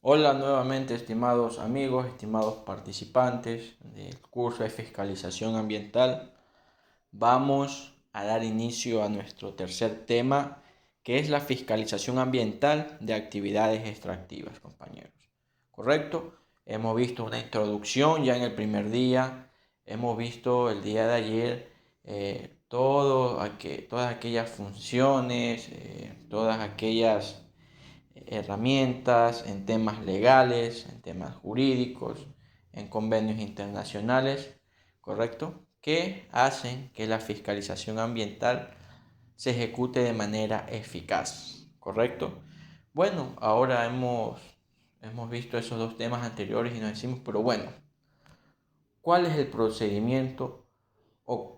Hola nuevamente, estimados amigos, estimados participantes del curso de fiscalización ambiental. Vamos a dar inicio a nuestro tercer tema, que es la fiscalización ambiental de actividades extractivas, compañeros. ¿Correcto? Hemos visto una introducción ya en el primer día. Hemos visto el día de ayer todas aquellas funciones, todas aquellas herramientas en temas legales, en temas jurídicos, en convenios internacionales, ¿correcto? Que hacen que la fiscalización ambiental se ejecute de manera eficaz, ¿correcto? Bueno, ahora hemos visto esos dos temas anteriores y nos decimos, pero bueno, ¿cuál es el procedimiento o,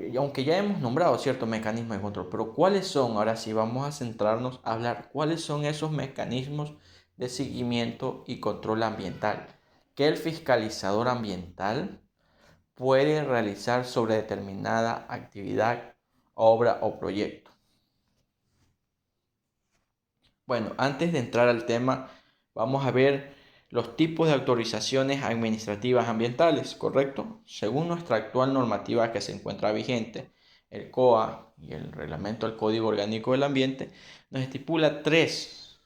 y aunque ya hemos nombrado ciertos mecanismos de control, pero ¿cuáles son? Ahora sí vamos a centrarnos a hablar cuáles son esos mecanismos de seguimiento y control ambiental que el fiscalizador ambiental puede realizar sobre determinada actividad, obra o proyecto. Bueno, antes de entrar al tema, vamos a ver los tipos de autorizaciones administrativas ambientales, ¿correcto? Según nuestra actual normativa que se encuentra vigente, el COA y el Reglamento del Código Orgánico del Ambiente, nos estipula tres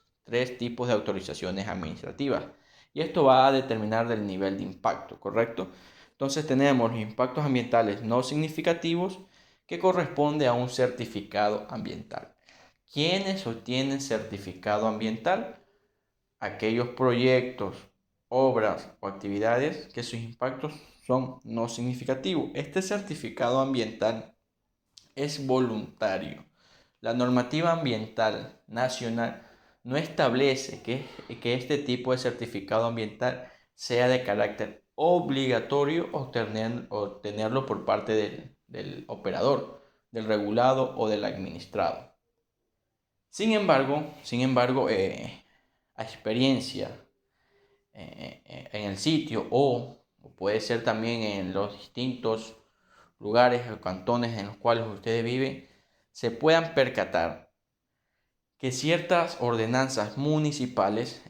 tipos de autorizaciones administrativas. Y esto va a determinar del nivel de impacto, ¿correcto? Entonces tenemos los impactos ambientales no significativos, que corresponde a un certificado ambiental. ¿Quiénes obtienen certificado ambiental? Aquellos proyectos, obras o actividades que sus impactos son no significativos. Este certificado ambiental es voluntario. La normativa ambiental nacional no establece que este tipo de certificado ambiental sea de carácter obligatorio obtenerlo por parte del operador, del regulado o del administrado. Sin embargo, a experiencia en el sitio o puede ser también en los distintos lugares o cantones en los cuales ustedes viven, se puedan percatar que ciertas ordenanzas municipales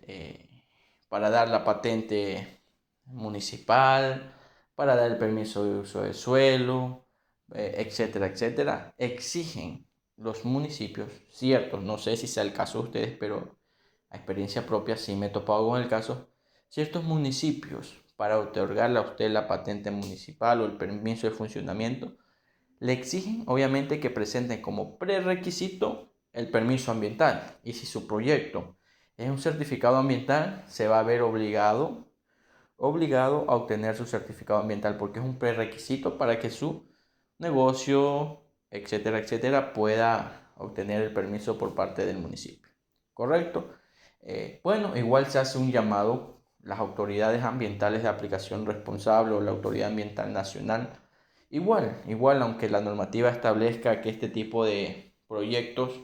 para dar la patente municipal, para dar el permiso de uso de suelo, etcétera, etcétera, exigen los municipios, ciertos, no sé si sea el caso de ustedes, pero a experiencia propia sí me he topado con el caso, ciertos municipios para otorgarle a usted la patente municipal o el permiso de funcionamiento, le exigen obviamente que presenten como prerequisito el permiso ambiental. Y si su proyecto es un certificado ambiental, se va a ver obligado a obtener su certificado ambiental porque es un prerequisito para que su negocio, etcétera, etcétera, pueda obtener el permiso por parte del municipio. ¿Correcto? Bueno, igual se hace un llamado, las autoridades ambientales de aplicación responsable o la Autoridad Ambiental Nacional. Igual, aunque la normativa establezca que este tipo de proyectos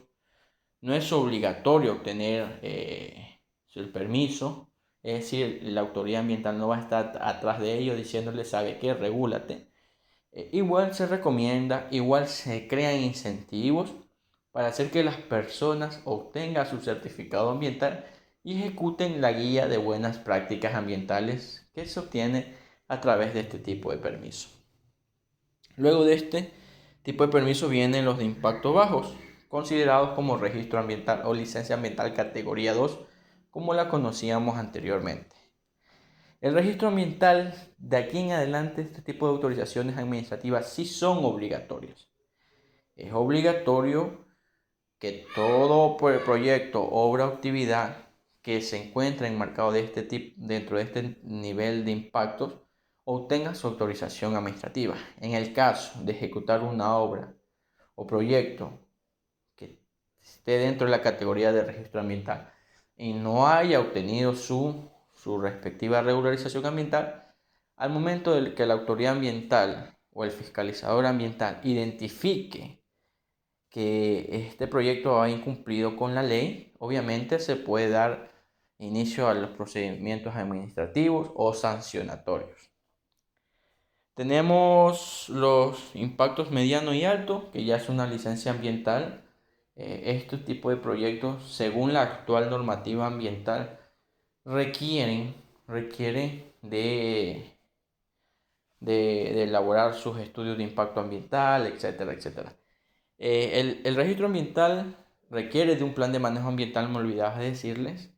no es obligatorio obtener el permiso, es decir, la autoridad ambiental no va a estar atrás de ellos diciéndole, ¿sabe qué? Regúlate. Igual se recomienda, igual se crean incentivos para hacer que las personas obtengan su certificado ambiental y ejecuten la guía de buenas prácticas ambientales que se obtiene a través de este tipo de permiso. Luego de este tipo de permiso vienen los de impacto bajos, considerados como registro ambiental o licencia ambiental categoría 2, como la conocíamos anteriormente. El registro ambiental, de aquí en adelante, este tipo de autorizaciones administrativas sí son obligatorias. Es obligatorio que todo proyecto, obra o actividad que se encuentre enmarcado de este tipo, dentro de este nivel de impactos obtenga su autorización administrativa. En el caso de ejecutar una obra o proyecto que esté dentro de la categoría de registro ambiental y no haya obtenido su respectiva regularización ambiental, al momento de que la autoridad ambiental o el fiscalizador ambiental identifique que este proyecto ha incumplido con la ley, obviamente se puede dar inicio a los procedimientos administrativos o sancionatorios. Tenemos los impactos mediano y alto, que ya es una licencia ambiental. Este tipo de proyectos, según la actual normativa ambiental, requieren de elaborar sus estudios de impacto ambiental, etcétera, etcétera. El registro ambiental requiere de un plan de manejo ambiental, me olvidaba de decirles,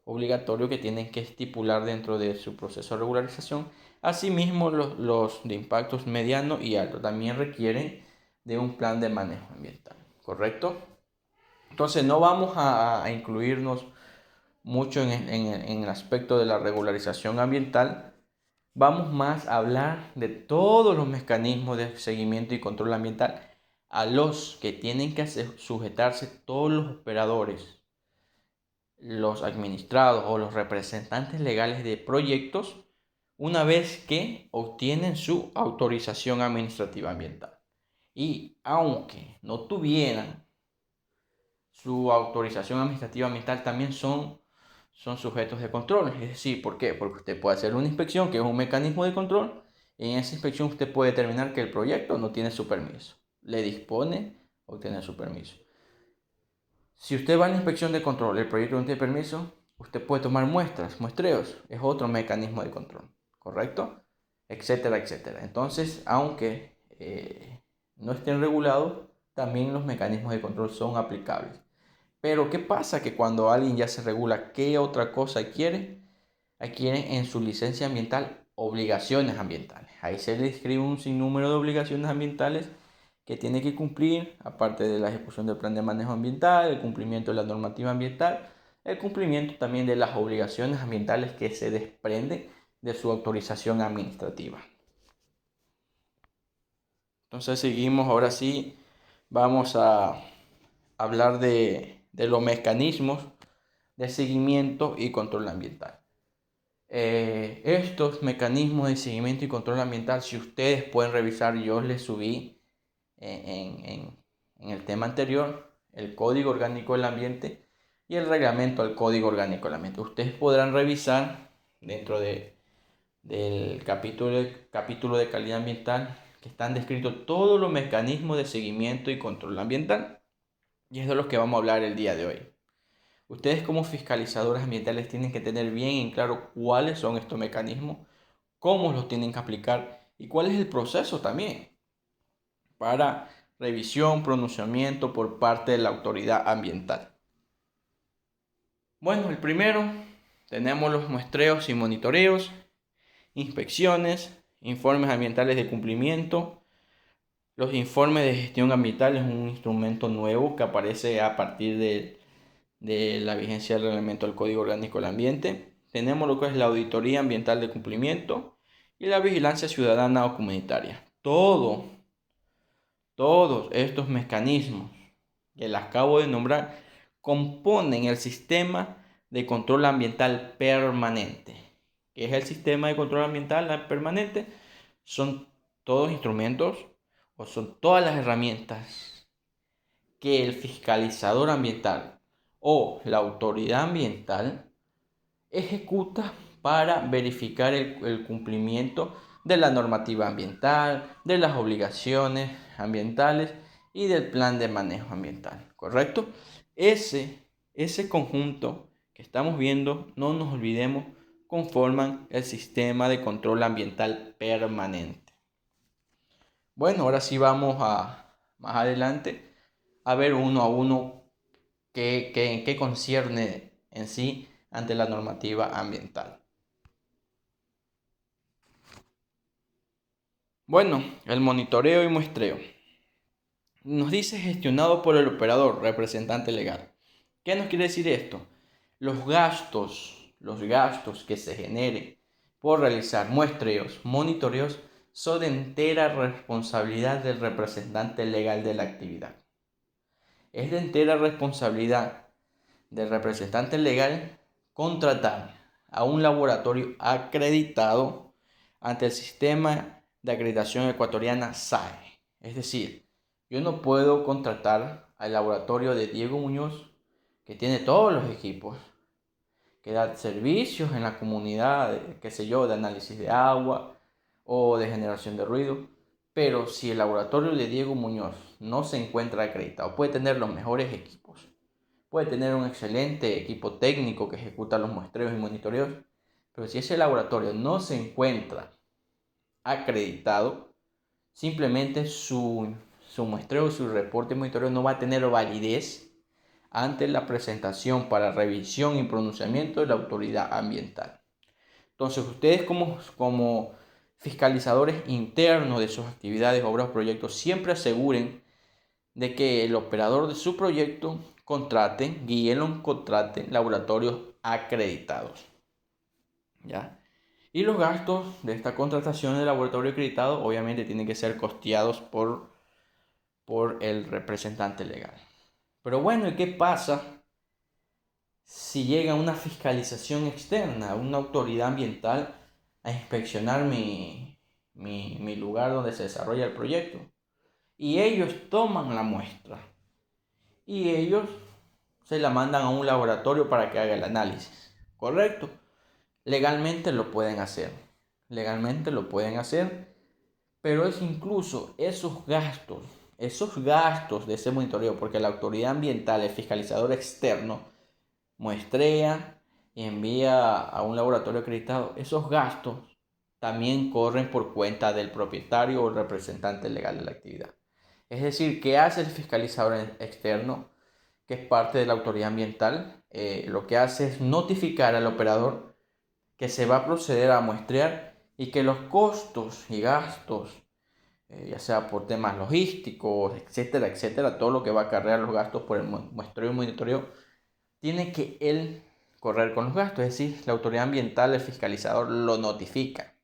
obligatorio, que tienen que estipular dentro de su proceso de regularización. Asimismo, los de impactos mediano y alto también requieren de un plan de manejo ambiental, ¿correcto? Entonces no vamos a incluirnos mucho en el aspecto de la regularización ambiental. Vamos más a hablar de todos los mecanismos de seguimiento y control ambiental a los que tienen que sujetarse todos los operadores, los administrados o los representantes legales de proyectos una vez que obtienen su autorización administrativa ambiental. Y aunque no tuvieran su autorización administrativa ambiental, también son sujetos de control. Es decir, ¿por qué? Porque usted puede hacer una inspección, que es un mecanismo de control, y en esa inspección usted puede determinar que el proyecto no tiene su permiso. Le dispone obtener su permiso. Si usted va a la inspección de control, el proyecto no tiene permiso, usted puede tomar muestreos, es otro mecanismo de control, ¿correcto? Etcétera, etcétera. Entonces, aunque no estén regulados, también los mecanismos de control son aplicables. Pero ¿qué pasa? Que cuando alguien ya se regula, ¿qué otra cosa adquiere? Adquiere en su licencia ambiental obligaciones ambientales. Ahí se le describe un sinnúmero de obligaciones ambientales que tiene que cumplir, aparte de la ejecución del plan de manejo ambiental, el cumplimiento de la normativa ambiental, el cumplimiento también de las obligaciones ambientales que se desprenden de su autorización administrativa. Entonces seguimos, ahora sí, vamos a hablar de los mecanismos de seguimiento y control ambiental. Estos mecanismos de seguimiento y control ambiental, si ustedes pueden revisar, yo les subí en el tema anterior el Código Orgánico del Ambiente y el reglamento al Código Orgánico del Ambiente. Ustedes podrán revisar dentro del capítulo de calidad ambiental que están descritos todos los mecanismos de seguimiento y control ambiental, y es de los que vamos a hablar el día de hoy. Ustedes como fiscalizadores ambientales tienen que tener bien en claro cuáles son estos mecanismos, cómo los tienen que aplicar y cuál es el proceso también para revisión, pronunciamiento por parte de la autoridad ambiental. Bueno, el primero, tenemos los muestreos y monitoreos, inspecciones, informes ambientales de cumplimiento. Los informes de gestión ambiental es un instrumento nuevo que aparece a partir de la vigencia del reglamento del Código Orgánico del Ambiente. Tenemos lo que es la auditoría ambiental de cumplimiento y la vigilancia ciudadana o comunitaria. Todos estos mecanismos que les acabo de nombrar componen el sistema de control ambiental permanente. ¿Qué es el sistema de control ambiental permanente? Son todos instrumentos o son todas las herramientas que el fiscalizador ambiental o la autoridad ambiental ejecuta para verificar el cumplimiento de la normativa ambiental, de las obligaciones ambientales y del plan de manejo ambiental, ¿correcto? Ese conjunto que estamos viendo, no nos olvidemos, conforman el sistema de control ambiental permanente. Bueno, ahora sí vamos más adelante a ver uno a uno qué concierne en sí ante la normativa ambiental. Bueno, el monitoreo y muestreo. Nos dice gestionado por el operador, representante legal. ¿Qué nos quiere decir esto? Los gastos que se generen por realizar muestreos, monitoreos, son de entera responsabilidad del representante legal de la actividad. Es de entera responsabilidad del representante legal contratar a un laboratorio acreditado ante el sistema de acreditación ecuatoriana SAE. Es decir, yo no puedo contratar al laboratorio de Diego Muñoz, que tiene todos los equipos, que da servicios en la comunidad, qué sé yo, de análisis de agua o de generación de ruido. Pero si el laboratorio de Diego Muñoz no se encuentra acreditado, puede tener los mejores equipos, puede tener un excelente equipo técnico que ejecuta los muestreos y monitoreos, pero si ese laboratorio no se encuentra acreditado, simplemente su muestreo, su reporte de monitoreo no va a tener validez ante la presentación para revisión y pronunciamiento de la autoridad ambiental. Entonces, ustedes como fiscalizadores internos de sus actividades, obras o proyectos, siempre aseguren de que el operador de su proyecto contraten laboratorios acreditados, ¿ya? Y los gastos de esta contratación de laboratorio acreditado obviamente tienen que ser costeados por el representante legal. Pero bueno, ¿y qué pasa si llega una fiscalización externa, una autoridad ambiental a inspeccionar mi lugar donde se desarrolla el proyecto? Y ellos toman la muestra y ellos se la mandan a un laboratorio para que haga el análisis, ¿correcto? Legalmente lo pueden hacer, pero es incluso esos gastos de ese monitoreo, porque la autoridad ambiental, el fiscalizador externo, muestrea y envía a un laboratorio acreditado, esos gastos también corren por cuenta del propietario o el representante legal de la actividad. Es decir, ¿qué hace el fiscalizador externo, que es parte de la autoridad ambiental? Lo que hace es notificar al operador que se va a proceder a muestrear y que los costos y gastos, ya sea por temas logísticos, etcétera, etcétera, todo lo que va a acarrear los gastos por el muestreo y monitoreo, tiene que él correr con los gastos. Es decir, la autoridad ambiental, el fiscalizador, lo notifica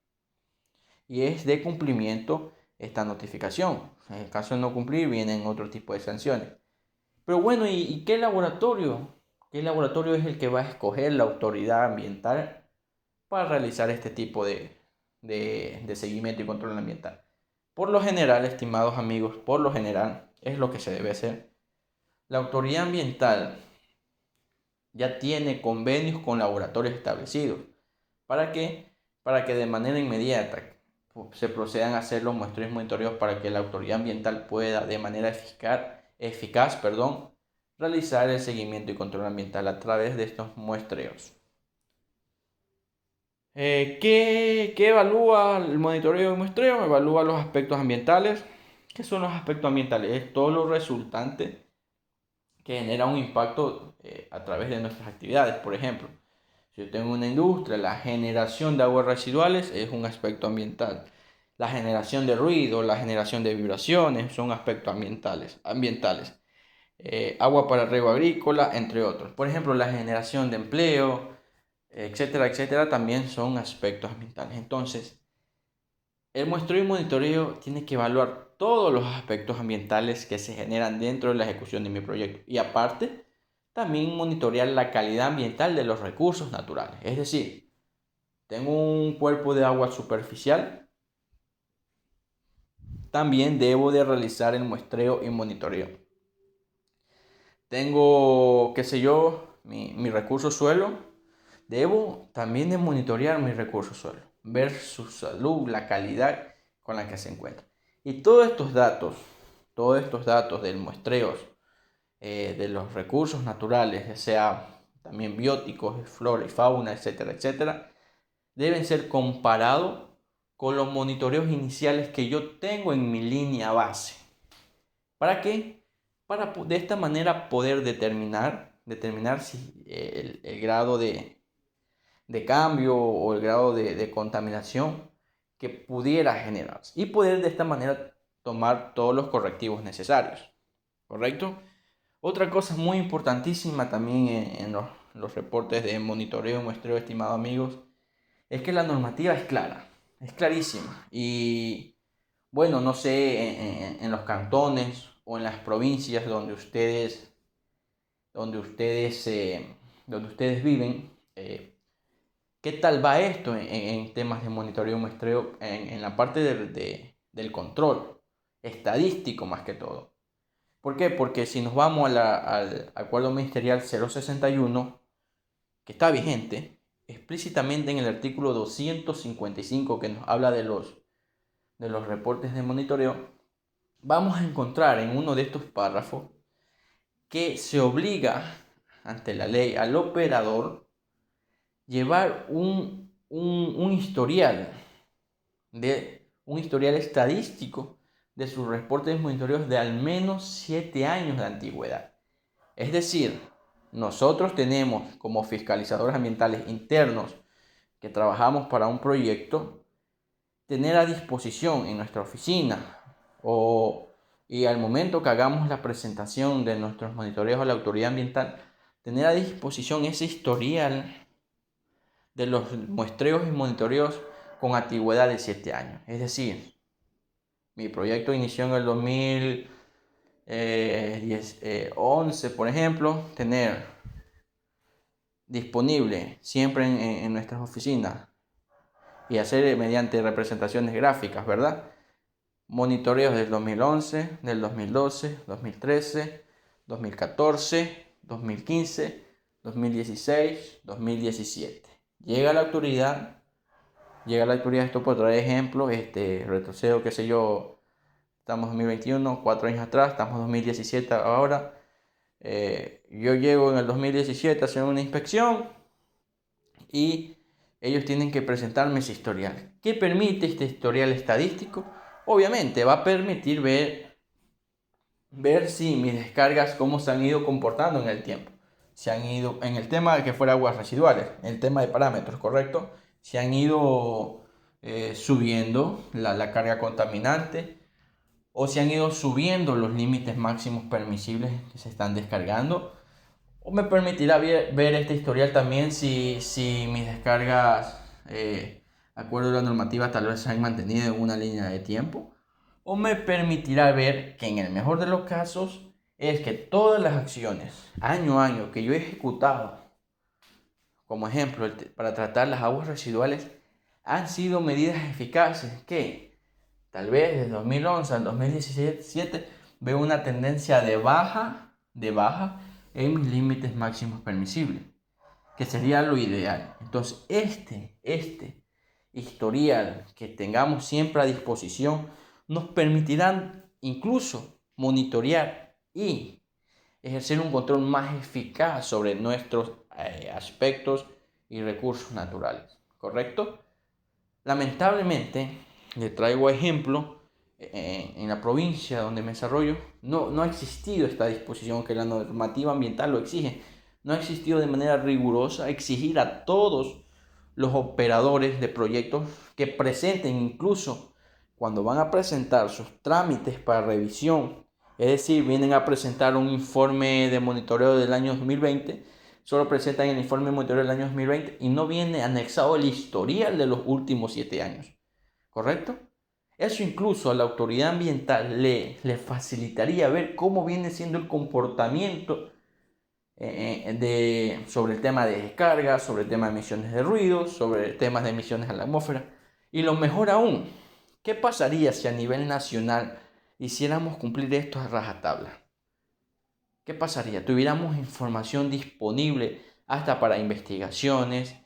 y es de cumplimiento esta notificación. En el caso de no cumplir, vienen otro tipo de sanciones. Pero bueno, ¿y qué laboratorio? ¿Qué laboratorio es el que va a escoger la autoridad ambiental para realizar este tipo de seguimiento y control ambiental? Por lo general, estimados amigos, por lo general es lo que se debe hacer. La autoridad ambiental ya tiene convenios con laboratorios establecidos. ¿Para qué? Para que de manera inmediata se procedan a hacer los muestreos y monitoreos para que la autoridad ambiental pueda de manera eficaz, realizar el seguimiento y control ambiental a través de estos muestreos. ¿Qué evalúa el monitoreo y muestreo? Evalúa los aspectos ambientales. ¿Qué son los aspectos ambientales? Es todo lo resultante que genera un impacto a través de nuestras actividades. Por ejemplo, si yo tengo una industria, la generación de aguas residuales es un aspecto ambiental. La generación de ruido, la generación de vibraciones son aspectos ambientales. Agua para riego agrícola, entre otros. Por ejemplo, la generación de empleo, etcétera, etcétera, también son aspectos ambientales. Entonces, el muestreo y monitoreo tiene que evaluar todos los aspectos ambientales que se generan dentro de la ejecución de mi proyecto. Y aparte, también monitorear la calidad ambiental de los recursos naturales. Es decir, tengo un cuerpo de agua superficial, también debo de realizar el muestreo y monitoreo. Tengo, qué sé yo, mi recurso suelo, debo también de monitorear mi recurso suelo, ver su salud, la calidad con la que se encuentra. Y todos estos datos del muestreo de los recursos naturales, ya sea también bióticos, flora y fauna, etcétera, etcétera, deben ser comparados con los monitoreos iniciales que yo tengo en mi línea base. ¿Para qué? Para de esta manera poder determinar si el grado de cambio o el grado de contaminación que pudiera generarse y poder de esta manera tomar todos los correctivos necesarios, ¿correcto? Otra cosa muy importantísima también en los reportes de monitoreo y muestreo, estimados amigos, es que la normativa es clara, es clarísima. Y bueno, no sé, en los cantones o en las provincias donde ustedes viven, ¿qué tal va esto en temas de monitoreo y muestreo en la parte del control estadístico más que todo? ¿Por qué? Porque si nos vamos al acuerdo ministerial 061, que está vigente, explícitamente en el artículo 255 que nos habla de los reportes de monitoreo, vamos a encontrar en uno de estos párrafos que se obliga ante la ley al operador llevar un historial estadístico de sus reportes de monitoreos de al menos 7 años de antigüedad. Es decir, nosotros tenemos como fiscalizadores ambientales internos que trabajamos para un proyecto, tener a disposición en nuestra oficina y al momento que hagamos la presentación de nuestros monitoreos a la autoridad ambiental, tener a disposición ese historial de los muestreos y monitoreos con antigüedad de 7 años. Es decir, mi proyecto inició en el 2011, por ejemplo, tener disponible siempre en nuestras oficinas y hacer mediante representaciones gráficas, ¿verdad? Monitoreos del 2011, del 2012, 2013, 2014, 2015, 2016, 2017. Llega la autoridad, esto por traer ejemplos, retrocedo, qué sé yo, estamos en 2021, 4 años atrás, estamos en 2017 ahora. Yo llego en el 2017 a hacer una inspección y ellos tienen que presentarme ese historial. ¿Qué permite este historial estadístico? Obviamente va a permitir ver si mis descargas cómo se han ido comportando en el tiempo. Se han ido, en el tema de que fuera aguas residuales, en el tema de parámetros, ¿correcto? Se han ido subiendo la carga contaminante o se han ido subiendo los límites máximos permisibles que se están descargando. O me permitirá ver este historial también si mis descargas, acuerdo a la normativa, tal vez se han mantenido en una línea de tiempo. O me permitirá ver que en el mejor de los casos es que todas las acciones año a año que yo he ejecutado, como ejemplo para tratar las aguas residuales, han sido medidas eficaces que tal vez desde 2011 al 2017 veo una tendencia de baja en mis límites máximos permisibles, que sería lo ideal. Entonces este historial que tengamos siempre a disposición nos permitirán incluso monitorear y ejercer un control más eficaz sobre nuestros aspectos y recursos naturales, ¿correcto? Lamentablemente, le traigo ejemplo, en la provincia donde me desarrollo, no ha existido esta disposición que la normativa ambiental lo exige. No ha existido de manera rigurosa exigir a todos los operadores de proyectos que presenten, incluso cuando van a presentar sus trámites para revisión, es decir, vienen a presentar un informe de monitoreo del año 2020, solo presentan el informe de monitoreo del año 2020 y no viene anexado el historial de los últimos 7 años, ¿correcto? Eso incluso a la autoridad ambiental le facilitaría ver cómo viene siendo el comportamiento sobre el tema de descarga, sobre el tema de emisiones de ruido, sobre temas de emisiones a la atmósfera. Y lo mejor aún, ¿qué pasaría si a nivel nacional hiciéramos cumplir esto a rajatabla? ¿Qué pasaría? Tuviéramos información disponible hasta para investigaciones,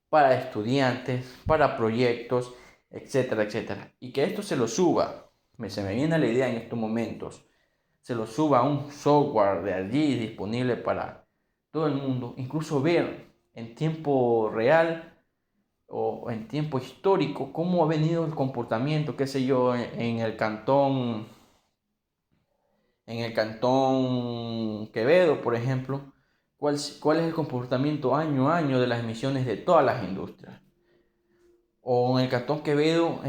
para estudiantes, para proyectos, etcétera, etcétera. Y que esto se lo suba, se me viene la idea en estos momentos, se lo suba a un software de allí disponible para todo el mundo, incluso ver en tiempo real o en tiempo histórico cómo ha venido el comportamiento, qué sé yo, en el cantón Quevedo, por ejemplo, cuál es el comportamiento año a año de las emisiones de todas las industrias. O en el cantón Quevedo,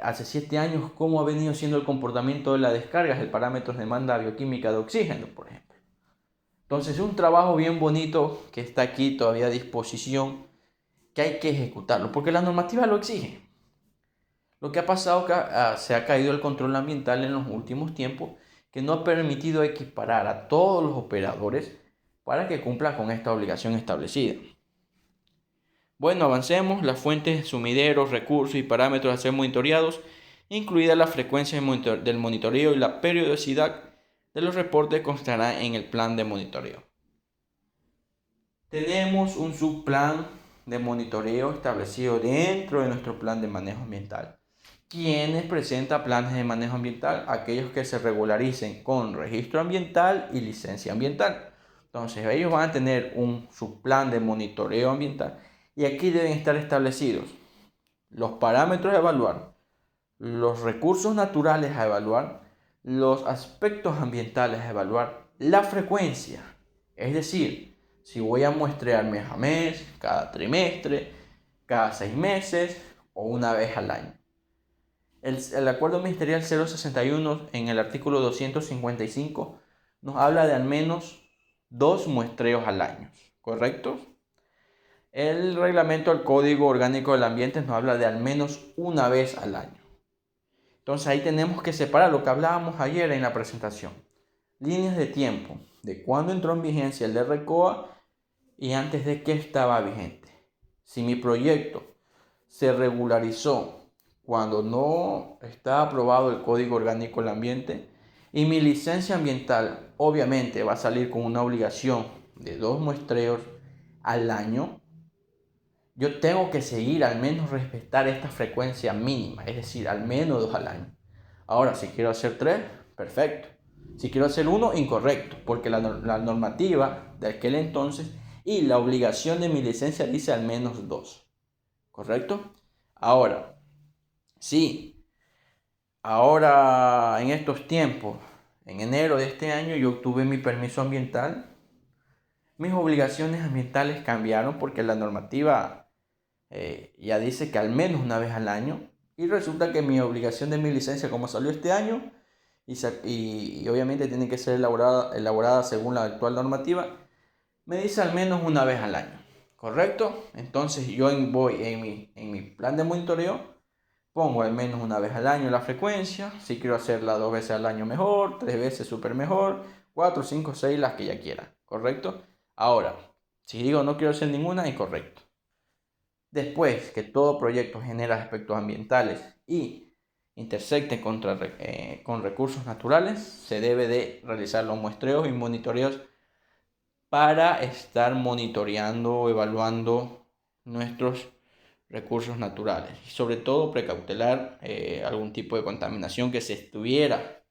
hace 7 años, cómo ha venido siendo el comportamiento de las descargas de parámetros de demanda bioquímica de oxígeno, por ejemplo. Entonces es un trabajo bien bonito que está aquí todavía a disposición, que hay que ejecutarlo, porque la normativa lo exige. Lo que ha pasado es que se ha caído el control ambiental en los últimos tiempos, que no ha permitido equiparar a todos los operadores para que cumplan con esta obligación establecida. Bueno, avancemos. Las fuentes, sumideros, recursos y parámetros a ser monitoreados, incluida la frecuencia del monitoreo y la periodicidad de los reportes, constará en el plan de monitoreo. Tenemos un subplan de monitoreo establecido dentro de nuestro plan de manejo ambiental. ¿Quiénes presentan planes de manejo ambiental? Aquellos que se regularicen con registro ambiental y licencia ambiental. Entonces ellos van a tener su plan de monitoreo ambiental y aquí deben estar establecidos los parámetros a evaluar, los recursos naturales a evaluar, los aspectos ambientales a evaluar, la frecuencia. Es decir, si voy a muestrear mes a mes, cada trimestre, cada 6 meses o una vez al año. El Acuerdo Ministerial 061 en el artículo 255 nos habla de al menos 2 muestreos al año, ¿correcto? El reglamento del Código Orgánico del Ambiente nos habla de al menos una vez al año. Entonces ahí tenemos que separar lo que hablábamos ayer en la presentación. Líneas de tiempo, de cuándo entró en vigencia el RCOA y antes de qué estaba vigente. Si mi proyecto se regularizó cuando no está aprobado el Código Orgánico del Ambiente y mi licencia ambiental obviamente va a salir con una obligación de 2 muestreos al año, yo tengo que seguir al menos respetar esta frecuencia mínima, es decir, al menos 2 al año. Ahora, si quiero hacer 3, perfecto. Si quiero hacer 1, incorrecto, porque la normativa de aquel entonces y la obligación de mi licencia dice al menos 2. ¿Correcto? Ahora, sí, ahora en estos tiempos, en enero de este año, yo obtuve mi permiso ambiental. Mis obligaciones ambientales cambiaron porque la normativa ya dice que al menos una vez al año. Y resulta que mi obligación de mi licencia, como salió este año, y obviamente tiene que ser elaborada según la actual normativa, me dice al menos una vez al año. ¿Correcto? Entonces yo voy en mi plan de monitoreo, pongo al menos una vez al año la frecuencia. Si quiero hacerla 2 veces al año mejor, 3 veces súper mejor, 4, 5, 6, las que ya quiera. ¿Correcto? Ahora, si digo no quiero hacer ninguna, incorrecto. Después que todo proyecto genera aspectos ambientales y intersecte con recursos naturales, se debe de realizar los muestreos y monitoreos para estar monitoreando, evaluando nuestros recursos naturales y sobre todo precautelar algún tipo de contaminación que se estuviera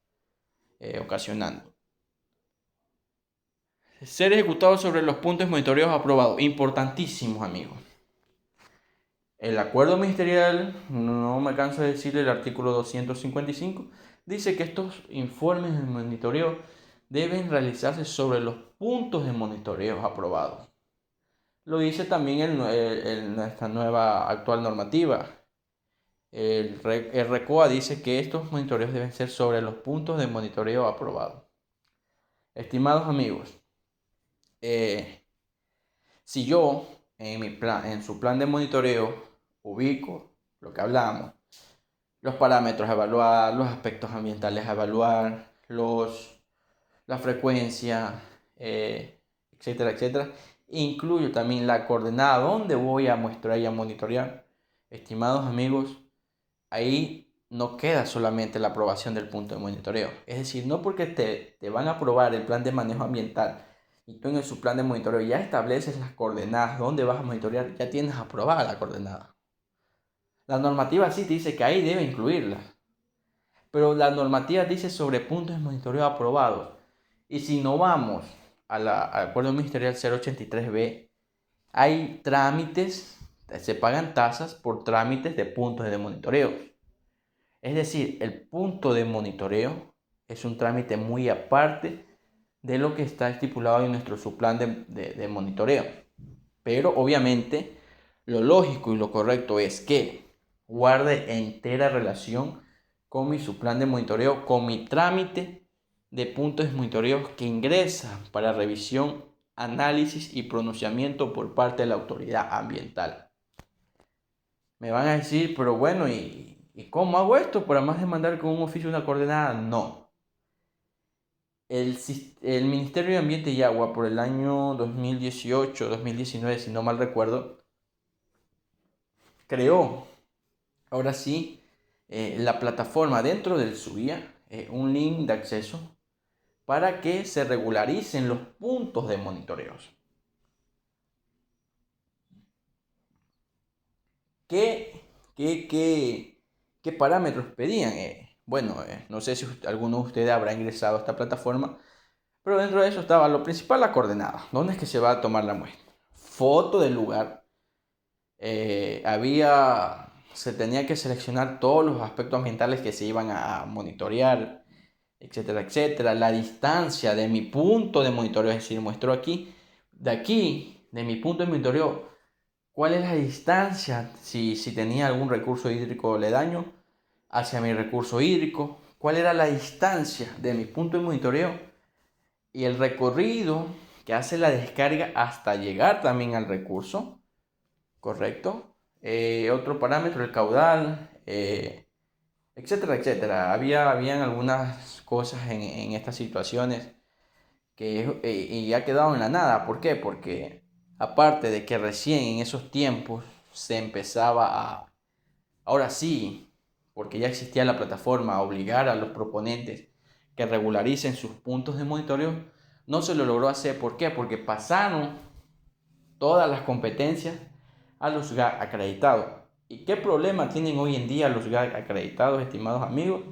ocasionando. Ser ejecutado sobre los puntos de monitoreo aprobados, importantísimos amigos. El acuerdo ministerial, no me canso de decirle, el artículo 255, dice que estos informes de monitoreo deben realizarse sobre los puntos de monitoreo aprobados. Lo dice también nuestra nueva actual normativa. El RCOA dice que estos monitoreos deben ser sobre los puntos de monitoreo aprobados. Estimados amigos, si yo en su plan de monitoreo ubico lo que hablamos, los parámetros a evaluar, los aspectos ambientales a evaluar, la frecuencia, etcétera, etcétera. Incluyo también la coordenada donde voy a muestrear y a monitorear. Estimados amigos, ahí no queda solamente la aprobación del punto de monitoreo. Es decir, no porque te van a aprobar el plan de manejo ambiental y tú en su plan de monitoreo ya estableces las coordenadas donde vas a monitorear, ya tienes aprobada la coordenada. La normativa sí te dice que ahí debe incluirla, pero la normativa dice sobre puntos de monitoreo aprobados. Y si no vamos al acuerdo ministerial 083B, hay trámites, se pagan tasas por trámites de puntos de monitoreo. Es decir, el punto de monitoreo es un trámite muy aparte de lo que está estipulado en nuestro subplan de monitoreo. Pero obviamente lo lógico y lo correcto es que guarde entera relación con mi subplan de monitoreo, con mi trámite de puntos de monitoreo que ingresa para revisión, análisis y pronunciamiento por parte de la autoridad ambiental. Me van a decir, pero bueno, ¿y cómo hago esto? ¿Por más de mandar con un oficio una coordenada? No. El Ministerio de Ambiente y Agua por el año 2018-2019, si no mal recuerdo, creó, ahora sí, la plataforma dentro del SUIA, un link de acceso para que se regularicen los puntos de monitoreos. ¿Qué parámetros pedían? Bueno, no sé si alguno de ustedes habrá ingresado a esta plataforma, Pero dentro de eso estaba lo principal, la coordenada. ¿Dónde es que se va a tomar la muestra? Foto del lugar. Se tenía que seleccionar todos los aspectos ambientales que se iban a monitorear, etcétera, etcétera. La distancia de mi punto de monitoreo, es decir, muestro aquí, de mi punto de monitoreo, cuál es la distancia, si tenía algún recurso hídrico aledaño hacia mi recurso hídrico, cuál era la distancia de mi punto de monitoreo y el recorrido que hace la descarga hasta llegar también al recurso, ¿correcto? Otro parámetro, el caudal, etcétera, etcétera. Habían algunas cosas en estas situaciones y ha quedado en la nada. ¿Por qué? Porque aparte de que recién en esos tiempos se empezaba ahora sí, porque ya existía la plataforma, a obligar a los proponentes que regularicen sus puntos de monitoreo, no se lo logró hacer. ¿Por qué? Porque pasaron todas las competencias a los GAC acreditados. ¿Y qué problema tienen hoy en día los GAC acreditados, estimados amigos?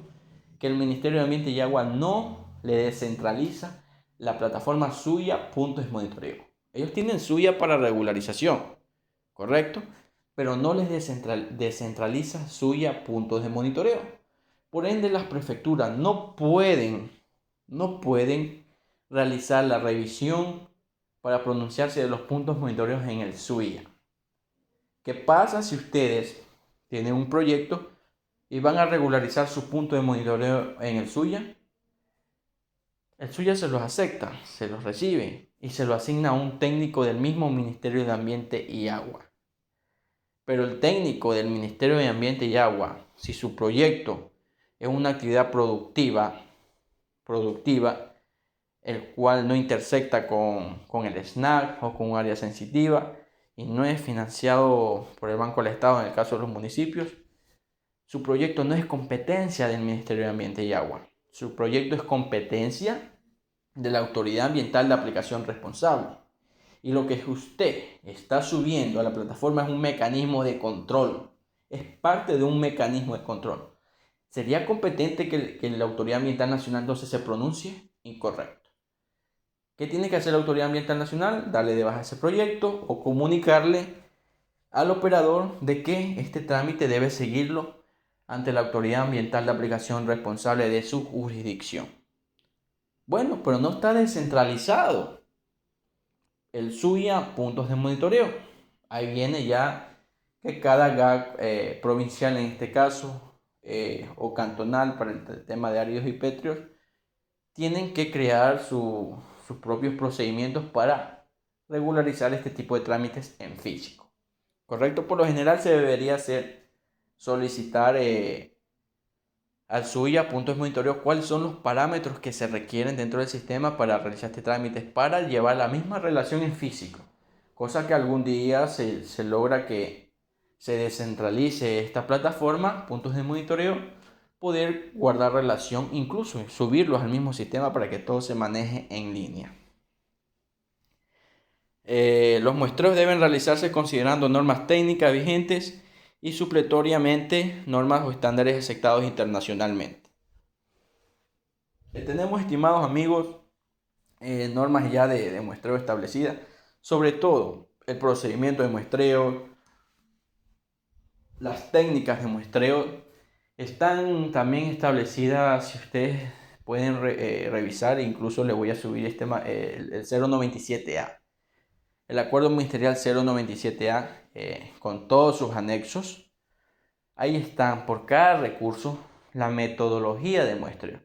Que el Ministerio de Ambiente y Agua no le descentraliza la plataforma suya puntos de monitoreo. Ellos tienen suya para regularización, ¿correcto? Pero no les descentraliza suya puntos de monitoreo. Por ende, las prefecturas no pueden realizar la revisión para pronunciarse de los puntos monitoreos en el SUIA. ¿Qué pasa si ustedes tienen un proyecto y van a regularizar su punto de monitoreo en el SUIA? El SUIA se los acepta, se los recibe y se lo asigna a un técnico del mismo Ministerio de Ambiente y Agua. Pero el técnico del Ministerio de Ambiente y Agua, si su proyecto es una actividad productiva, el cual no intersecta con el SNAC o con un área sensitiva y no es financiado por el Banco del Estado en el caso de los municipios, su proyecto no es competencia del Ministerio de Ambiente y Agua. Su proyecto es competencia de la Autoridad Ambiental de Aplicación Responsable. Y lo que usted está subiendo a la plataforma es un mecanismo de control. Es parte de un mecanismo de control. ¿Sería competente que la Autoridad Ambiental Nacional entonces se pronuncie? Incorrecto. ¿Qué tiene que hacer la Autoridad Ambiental Nacional? Darle de baja ese proyecto o comunicarle al operador de que este trámite debe seguirlo ante la Autoridad Ambiental de Aplicación Responsable de su jurisdicción. Bueno, pero no está descentralizado el SUIA puntos de monitoreo. Ahí viene ya que cada GAC provincial en este caso o cantonal para el tema de áridos y pétreos tienen que crear sus propios procedimientos para regularizar este tipo de trámites en físico. ¿Correcto? Por lo general se debería solicitar al SUIA puntos de monitoreo cuáles son los parámetros que se requieren dentro del sistema para realizar este trámite, para llevar la misma relación en físico, cosa que algún día se logra que se descentralice esta plataforma, puntos de monitoreo, poder guardar relación, incluso subirlos al mismo sistema para que todo se maneje en línea. Los muestreos deben realizarse considerando normas técnicas vigentes y supletoriamente normas o estándares aceptados internacionalmente. Tenemos, estimados amigos, normas ya de muestreo establecidas, sobre todo el procedimiento de muestreo, las técnicas de muestreo están también establecidas. Si ustedes pueden revisar, incluso les voy a subir el 097A. El acuerdo ministerial 097A con todos sus anexos. Ahí están por cada recurso la metodología de muestreo,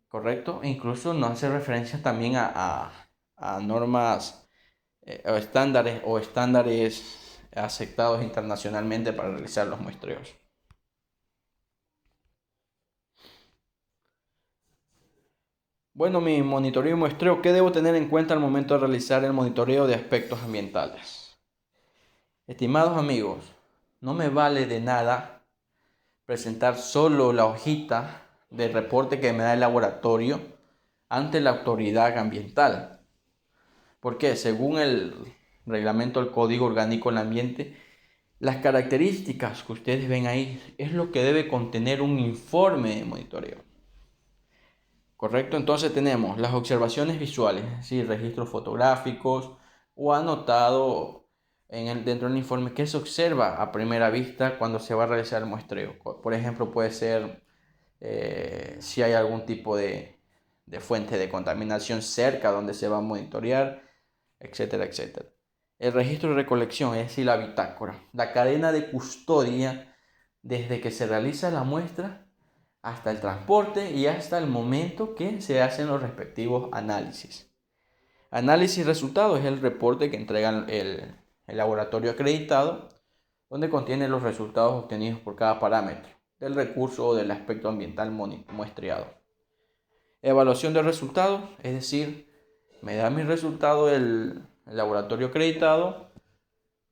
¿correcto? E incluso nos hace referencia también a normas o estándares aceptados internacionalmente para realizar los muestreos. Bueno, mi monitoreo y muestreo, ¿qué debo tener en cuenta al momento de realizar el monitoreo de aspectos ambientales? Estimados amigos, no me vale de nada presentar solo la hojita de reporte que me da el laboratorio ante la autoridad ambiental. Porque según el reglamento del Código Orgánico del Ambiente, las características que ustedes ven ahí es lo que debe contener un informe de monitoreo. ¿correcto? Entonces tenemos las observaciones visuales, es decir, registros fotográficos o anotado dentro del informe que se observa a primera vista cuando se va a realizar el muestreo. Por ejemplo, puede ser si hay algún tipo de fuente de contaminación cerca donde se va a monitorear, etcétera, etcétera. El registro de recolección, es decir, la bitácora, la cadena de custodia desde que se realiza la muestra hasta el transporte y hasta el momento que se hacen los respectivos análisis. Análisis resultado es el reporte que entrega el laboratorio acreditado, donde contiene los resultados obtenidos por cada parámetro del recurso o del aspecto ambiental muestreado. Evaluación de resultados, es decir, me da mi resultado el laboratorio acreditado,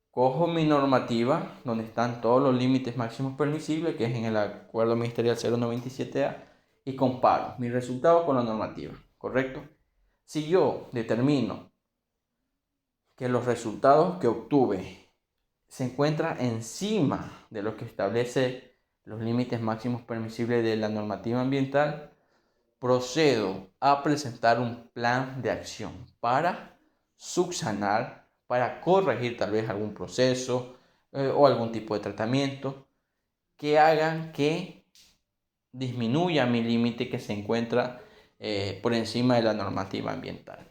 cojo mi normativa, donde están todos los límites máximos permisibles, que es en el Acuerdo Ministerial 097A, y comparo mi resultado con la normativa, ¿correcto? Si yo determino que los resultados que obtuve se encuentran encima de lo que establece los límites máximos permisibles de la normativa ambiental, procedo a presentar un plan de acción para subsanar, para corregir tal vez algún proceso o algún tipo de tratamiento que hagan que disminuya mi límite que se encuentra por encima de la normativa ambiental.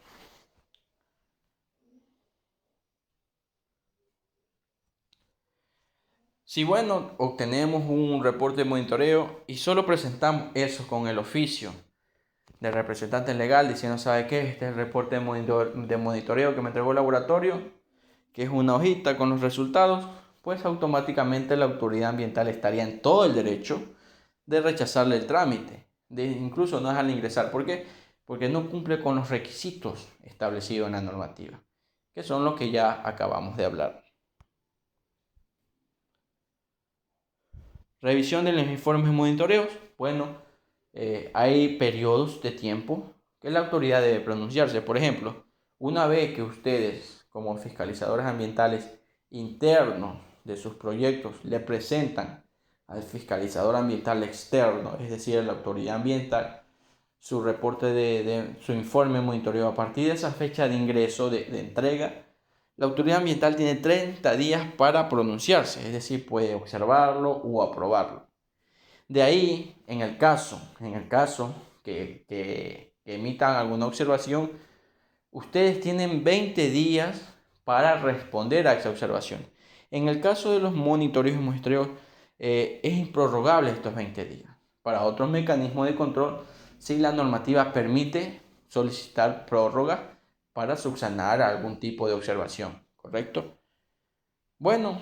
Si bueno, obtenemos un reporte de monitoreo y solo presentamos eso con el oficio del representante legal diciendo, ¿sabe qué? Este es el reporte de monitoreo que me entregó el laboratorio, que es una hojita con los resultados, pues automáticamente la autoridad ambiental estaría en todo el derecho de rechazarle el trámite, de incluso no dejarle ingresar. ¿Por qué? Porque no cumple con los requisitos establecidos en la normativa, que son los que ya acabamos de hablar. Revisión de los informes de monitoreos. Bueno, hay periodos de tiempo que la autoridad debe pronunciarse. Por ejemplo, una vez que ustedes, como fiscalizadores ambientales internos de sus proyectos, le presentan al fiscalizador ambiental externo, es decir, a la autoridad ambiental, su reporte su informe de monitoreo a partir de esa fecha de ingreso, de entrega, la autoridad ambiental tiene 30 días para pronunciarse, es decir, puede observarlo o aprobarlo. De ahí, en el caso que emitan alguna observación, ustedes tienen 20 días para responder a esa observación. En el caso de los monitoreos y muestreos, es improrrogable estos 20 días. Para otros mecanismos de control, si la normativa permite solicitar prórroga para subsanar algún tipo de observación, ¿correcto? Bueno,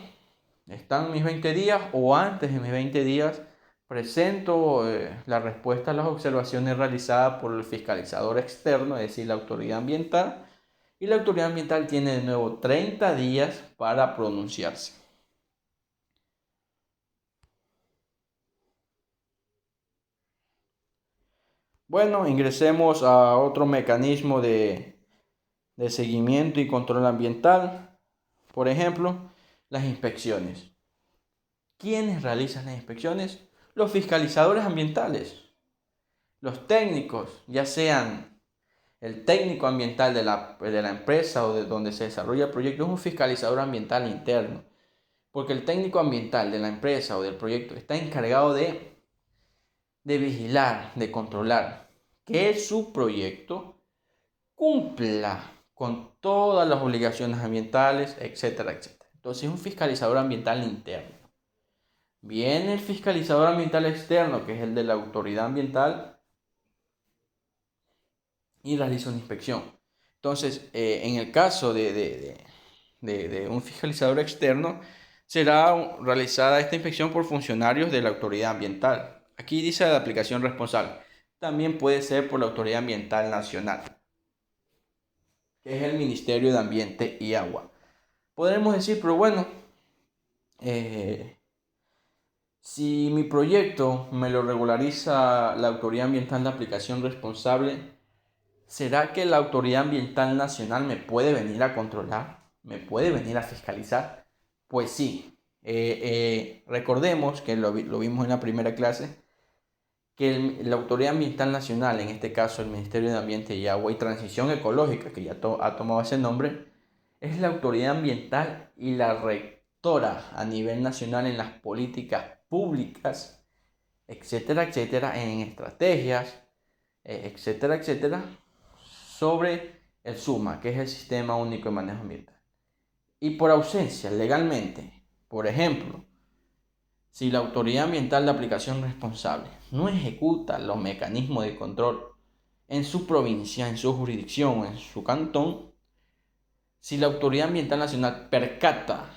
están mis 20 días o antes de mis 20 días presento la respuesta a las observaciones realizadas por el fiscalizador externo, es decir, la autoridad ambiental, y la autoridad ambiental tiene de nuevo 30 días para pronunciarse. Bueno, ingresemos a otro mecanismo de seguimiento y control ambiental. Por ejemplo, las inspecciones. ¿Quiénes realizan las inspecciones? Los fiscalizadores ambientales. Los técnicos, ya sean el técnico ambiental de la empresa o de donde se desarrolla el proyecto, es un fiscalizador ambiental interno. Porque el técnico ambiental de la empresa o del proyecto está encargado de vigilar, de controlar que su proyecto cumpla con todas las obligaciones ambientales, etcétera, etcétera. Entonces es un fiscalizador ambiental interno. Viene el fiscalizador ambiental externo, que es el de la autoridad ambiental, y realiza una inspección. Entonces, en el caso de un fiscalizador externo, será realizada esta inspección por funcionarios de la autoridad ambiental. Aquí dice la aplicación responsable. También puede ser por la autoridad ambiental nacional, que es el Ministerio de Ambiente y Agua. Podremos decir, pero bueno, si mi proyecto me lo regulariza la autoridad ambiental de aplicación responsable, ¿será que la autoridad ambiental nacional me puede venir a controlar? ¿Me puede venir a fiscalizar? Pues sí. Recordemos que lo vimos en la primera clase, que la Autoridad Ambiental Nacional, en este caso el Ministerio de Ambiente y Agua y Transición Ecológica, que ya ha tomado ese nombre, es la autoridad ambiental y la rectora a nivel nacional en las políticas públicas, etcétera, etcétera, en estrategias, etcétera, etcétera, sobre el SUMA, que es el Sistema Único de Manejo Ambiental. Y por ausencia, legalmente, por ejemplo, si la autoridad ambiental de aplicación responsable no ejecuta los mecanismos de control en su provincia, en su jurisdicción o en su cantón, si la autoridad ambiental nacional percata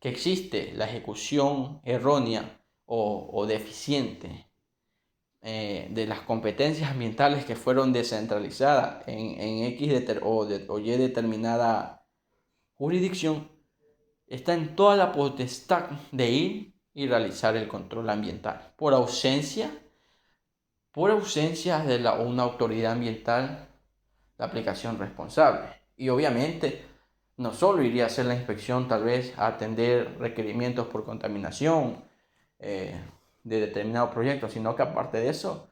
que existe la ejecución errónea o deficiente de las competencias ambientales que fueron descentralizadas en X o Y determinada jurisdicción, está en toda la potestad de ir y realizar el control ambiental por ausencia de una autoridad ambiental de aplicación responsable. Y obviamente no solo iría a hacer la inspección, tal vez a atender requerimientos por contaminación de determinado proyecto, sino que aparte de eso,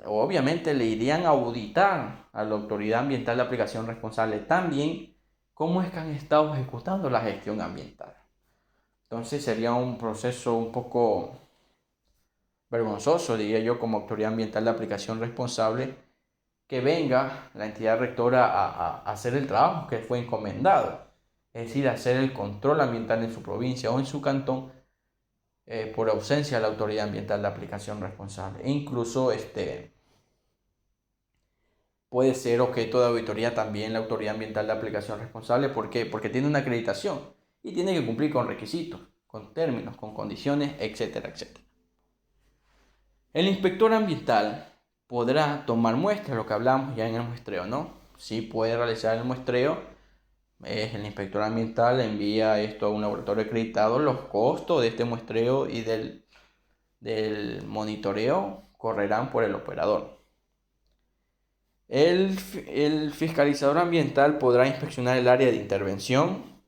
obviamente le irían a auditar a la autoridad ambiental de aplicación responsable también cómo es que han estado ejecutando la gestión ambiental. Entonces sería un proceso un poco vergonzoso, diría yo, como autoridad ambiental de aplicación responsable, que venga la entidad rectora a hacer el trabajo que fue encomendado, es decir, hacer el control ambiental en su provincia o en su cantón por ausencia de la autoridad ambiental de aplicación responsable. E incluso puede ser objeto de auditoría también la autoridad ambiental de aplicación responsable. ¿Por qué? Porque tiene una acreditación y tiene que cumplir con requisitos, con términos, con condiciones, etcétera, etcétera. El inspector ambiental podrá tomar muestras, lo que hablamos ya en el muestreo, ¿no? Sí puede realizar el muestreo. El inspector ambiental envía esto a un laboratorio acreditado. Los costos de este muestreo y del monitoreo correrán por el operador. El fiscalizador ambiental podrá inspeccionar el área de intervención.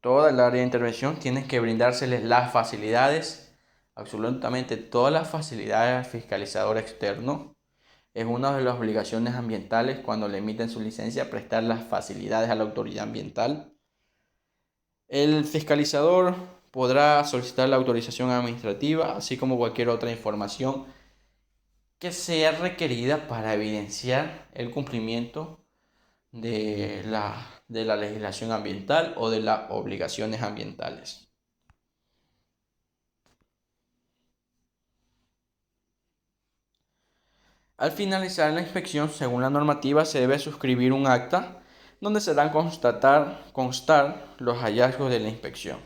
Toda el área de intervención tiene que brindárseles las facilidades, absolutamente todas las facilidades al fiscalizador externo. Es una de las obligaciones ambientales cuando le emiten su licencia prestar las facilidades a la autoridad ambiental. El fiscalizador podrá solicitar la autorización administrativa, así como cualquier otra información que sea requerida para evidenciar el cumplimiento de la legislación ambiental o de las obligaciones ambientales. Al finalizar la inspección, según la normativa, se debe suscribir un acta donde se dan constar los hallazgos de la inspección.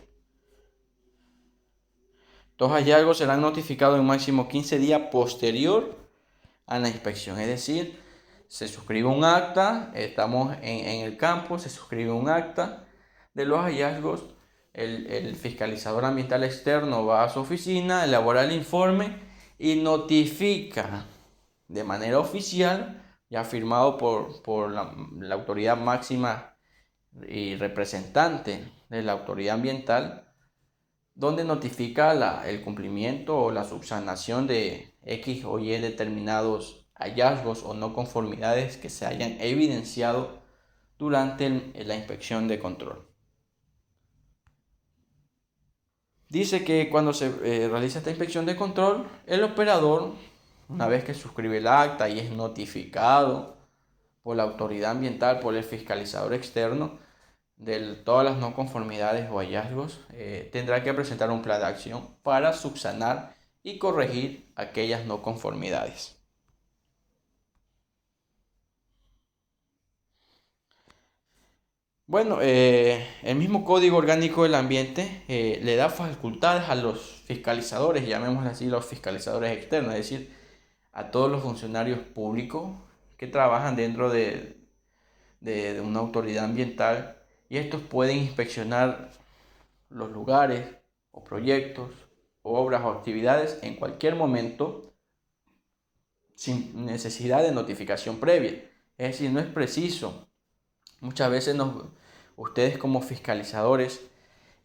Los hallazgos serán notificados en máximo 15 días posterior a la inspección, es decir, se suscribe un acta, estamos en el campo, se suscribe un acta de los hallazgos, el fiscalizador ambiental externo va a su oficina, elabora el informe y notifica de manera oficial, ya firmado por la autoridad máxima y representante de la autoridad ambiental, donde notifica el cumplimiento o la subsanación de X o Y determinados hallazgos o no conformidades que se hayan evidenciado durante la inspección de control. Dice que cuando se realiza esta inspección de control, el operador, una vez que suscribe el acta y es notificado por la autoridad ambiental, por el fiscalizador externo, de todas las no conformidades o hallazgos, tendrá que presentar un plan de acción para subsanar y corregir aquellas no conformidades. Bueno, el mismo Código Orgánico del Ambiente le da facultades a los fiscalizadores, llamémosle así, los fiscalizadores externos, es decir, a todos los funcionarios públicos que trabajan dentro de una autoridad ambiental, y estos pueden inspeccionar los lugares o proyectos o obras o actividades en cualquier momento sin necesidad de notificación previa. Es decir, no es preciso. Muchas veces ustedes como fiscalizadores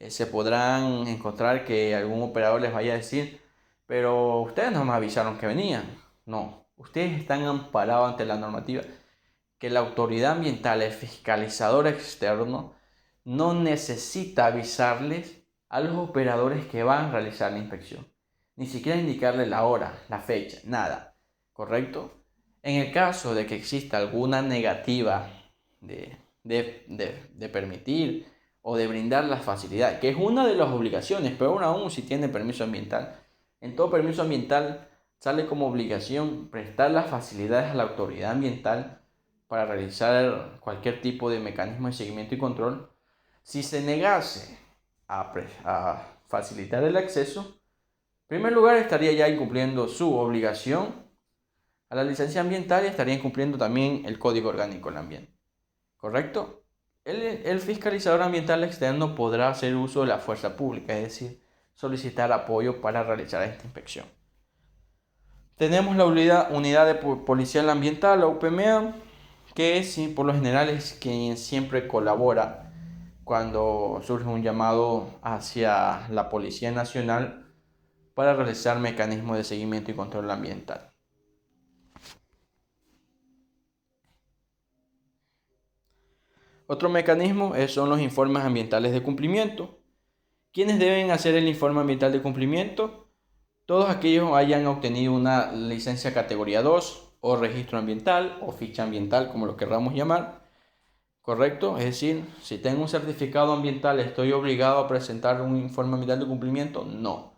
se podrán encontrar que algún operador les vaya a decir: pero ustedes no me avisaron que venían. No, ustedes están amparados ante la normativa que la autoridad ambiental, el fiscalizador externo, no necesita avisarles a los operadores que van a realizar la inspección. Ni siquiera indicarle la hora, la fecha, nada. ¿Correcto? En el caso de que exista alguna negativa de permitir o de brindar la facilidad, que es una de las obligaciones, pero aún si tiene permiso ambiental, en todo permiso ambiental sale como obligación prestar las facilidades a la autoridad ambiental para realizar cualquier tipo de mecanismo de seguimiento y control. Si se negase a facilitar el acceso, en primer lugar estaría ya incumpliendo su obligación a la licencia ambiental y estaría incumpliendo también el Código Orgánico del Ambiente. ¿Correcto? El fiscalizador ambiental externo podrá hacer uso de la fuerza pública, es decir, solicitar apoyo para realizar esta inspección. Tenemos la unidad de policial ambiental, la UPMA, que por lo general es quien siempre colabora cuando surge un llamado hacia la Policía Nacional para realizar mecanismos de seguimiento y control ambiental. Otro mecanismo son los informes ambientales de cumplimiento. ¿Quiénes deben hacer el informe ambiental de cumplimiento? Todos aquellos hayan obtenido una licencia categoría 2 o registro ambiental o ficha ambiental, como lo querramos llamar. ¿Correcto? Es decir, si tengo un certificado ambiental, ¿estoy obligado a presentar un informe ambiental de cumplimiento? No.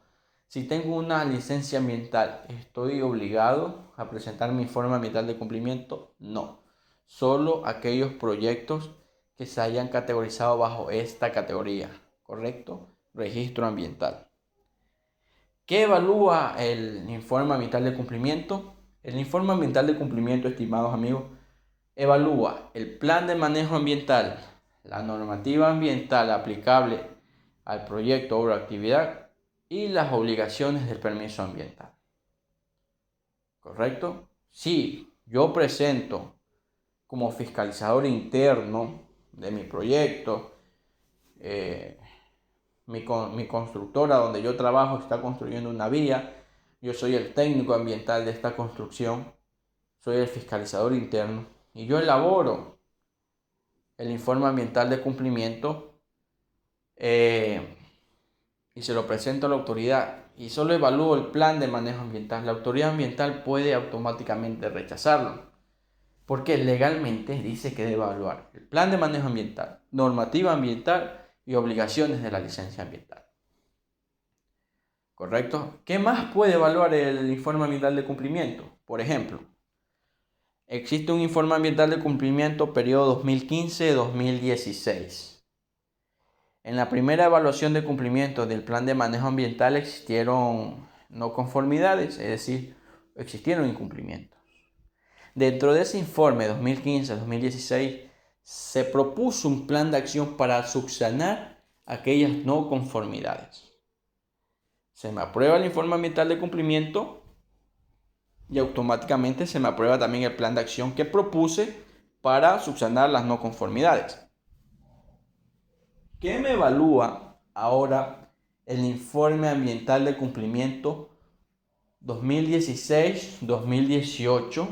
Si tengo una licencia ambiental, ¿estoy obligado a presentar mi informe ambiental de cumplimiento? No. Solo aquellos proyectos que se hayan categorizado bajo esta categoría. ¿Correcto? Registro ambiental. ¿Qué evalúa el informe ambiental de cumplimiento? El informe ambiental de cumplimiento, estimados amigos, evalúa el plan de manejo ambiental, la normativa ambiental aplicable al proyecto, obra o actividad y las obligaciones del permiso ambiental. ¿Correcto? Si yo presento como fiscalizador interno de mi proyecto, mi constructora donde yo trabajo está construyendo una vía, yo soy el técnico ambiental de esta construcción, soy el fiscalizador interno y yo elaboro el informe ambiental de cumplimiento y se lo presento a la autoridad y solo evalúo el plan de manejo ambiental. La autoridad ambiental puede automáticamente rechazarlo porque legalmente dice que debe evaluar el plan de manejo ambiental, normativa ambiental y obligaciones de la licencia ambiental. ¿Correcto? ¿Qué más puede evaluar el informe ambiental de cumplimiento? Por ejemplo, existe un informe ambiental de cumplimiento periodo 2015-2016. En la primera evaluación de cumplimiento del plan de manejo ambiental existieron no conformidades, es decir, existieron incumplimientos. Dentro de ese informe 2015-2016 se propuso un plan de acción para subsanar aquellas no conformidades. Se me aprueba el informe ambiental de cumplimiento y automáticamente se me aprueba también el plan de acción que propuse para subsanar las no conformidades. ¿Qué me evalúa ahora el informe ambiental de cumplimiento 2016-2018?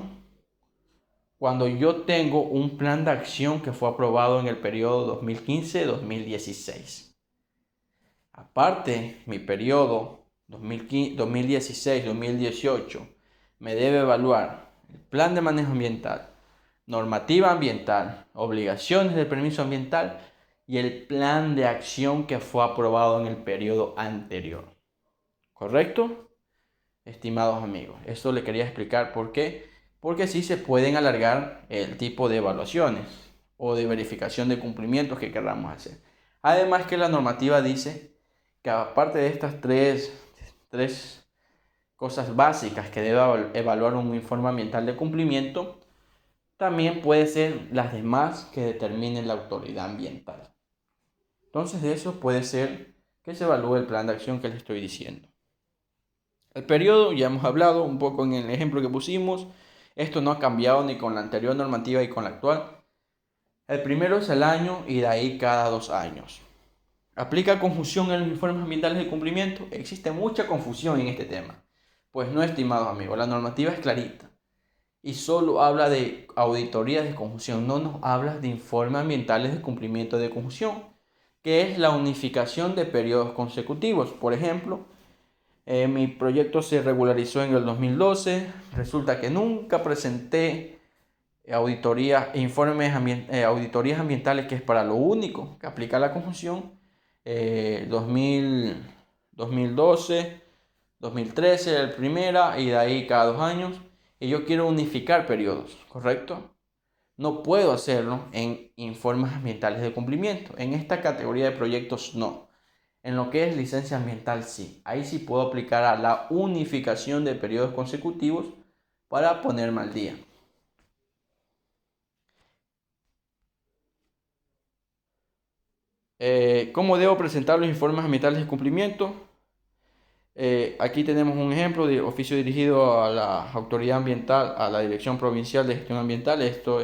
Cuando yo tengo un plan de acción que fue aprobado en el periodo 2015-2016. Aparte, mi periodo 2016-2018 me debe evaluar el plan de manejo ambiental, normativa ambiental, obligaciones del permiso ambiental y el plan de acción que fue aprobado en el periodo anterior. ¿Correcto? Estimados amigos, esto le quería explicar por qué. Porque así se pueden alargar el tipo de evaluaciones o de verificación de cumplimientos que queramos hacer. Además que la normativa dice que aparte de estas tres cosas básicas que debe evaluar un informe ambiental de cumplimiento, también puede ser las demás que determine la autoridad ambiental. Entonces de eso puede ser que se evalúe el plan de acción que les estoy diciendo. El periodo, ya hemos hablado un poco en el ejemplo que pusimos. Esto no ha cambiado ni con la anterior normativa y con la actual. El primero es el año y de ahí cada 2 años. ¿Aplica confusión en los informes ambientales de cumplimiento? Existe mucha confusión en este tema. Pues no, estimados amigos, la normativa es clarita y solo habla de auditorías de conjunción, no nos habla de informes ambientales de cumplimiento de conjunción, que es la unificación de periodos consecutivos. Por ejemplo, mi proyecto se regularizó en el 2012, resulta que nunca presenté auditorías ambientales, que es para lo único que aplica la conjunción, 2012, 2013 la primera, y de ahí cada 2 años, y yo quiero unificar periodos, ¿correcto? No puedo hacerlo en informes ambientales de cumplimiento. En esta categoría de proyectos no. En lo que es licencia ambiental sí. Ahí sí puedo aplicar a la unificación de periodos consecutivos para ponerme al día. ¿Cómo debo presentar los informes ambientales de cumplimiento? Aquí tenemos un ejemplo de oficio dirigido a la autoridad ambiental, a la Dirección Provincial de Gestión Ambiental. Esto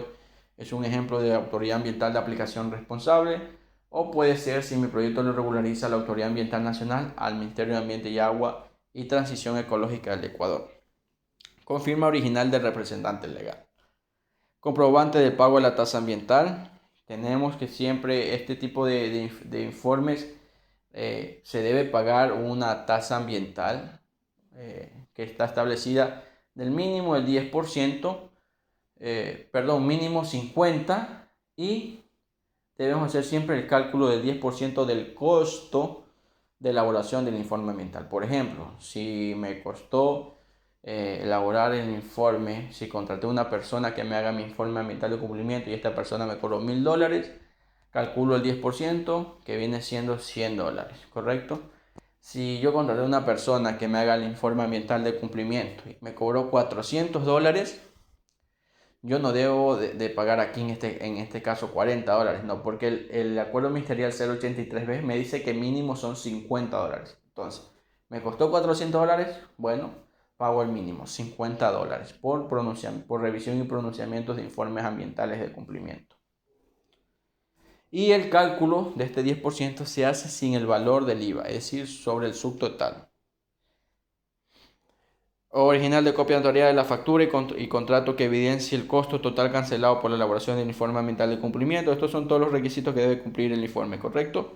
es un ejemplo de autoridad ambiental de aplicación responsable, o puede ser, si mi proyecto lo regulariza la Autoridad Ambiental Nacional, al Ministerio de Ambiente y Agua y Transición Ecológica del Ecuador. Con firma original del representante legal. Comprobante de pago de la tasa ambiental. Tenemos que siempre este tipo de informes se debe pagar una tasa ambiental que está establecida del mínimo del 10%, mínimo 50%, y debemos hacer siempre el cálculo del 10% del costo de elaboración del informe ambiental. Por ejemplo, si me costó elaborar el informe, si contraté a una persona que me haga mi informe ambiental de cumplimiento y esta persona me cobró $1,000, calculo el 10%, que viene siendo $100, ¿correcto? Si yo contraté a una persona que me haga el informe ambiental de cumplimiento y me cobró $400, yo no debo de pagar aquí en este caso $40, no, porque el acuerdo ministerial 083B me dice que mínimo son $50. Entonces, me costó $400, bueno, pago el mínimo, $50 por revisión y pronunciamientos de informes ambientales de cumplimiento. Y el cálculo de este 10% se hace sin el valor del IVA, es decir, sobre el subtotal. Original de copia notarial de la factura y contrato que evidencie el costo total cancelado por la elaboración del informe ambiental de cumplimiento. Estos son todos los requisitos que debe cumplir el informe, ¿correcto?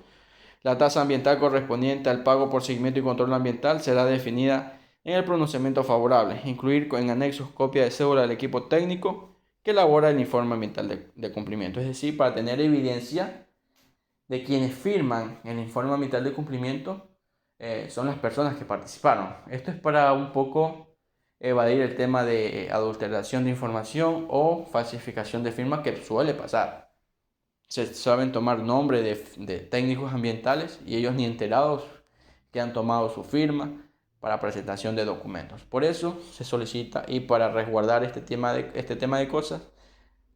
La tasa ambiental correspondiente al pago por seguimiento y control ambiental será definida en el pronunciamiento favorable. Incluir en anexos copia de cédula del equipo técnico que elabora el informe ambiental de cumplimiento. Es decir, para tener evidencia de quienes firman el informe ambiental de cumplimiento son las personas que participaron. Esto es para un poco evadir el tema de adulteración de información o falsificación de firmas, que suele pasar. Se saben tomar nombre de técnicos ambientales y ellos ni enterados que han tomado su firma para presentación de documentos. Por eso se solicita, y para resguardar este tema de cosas,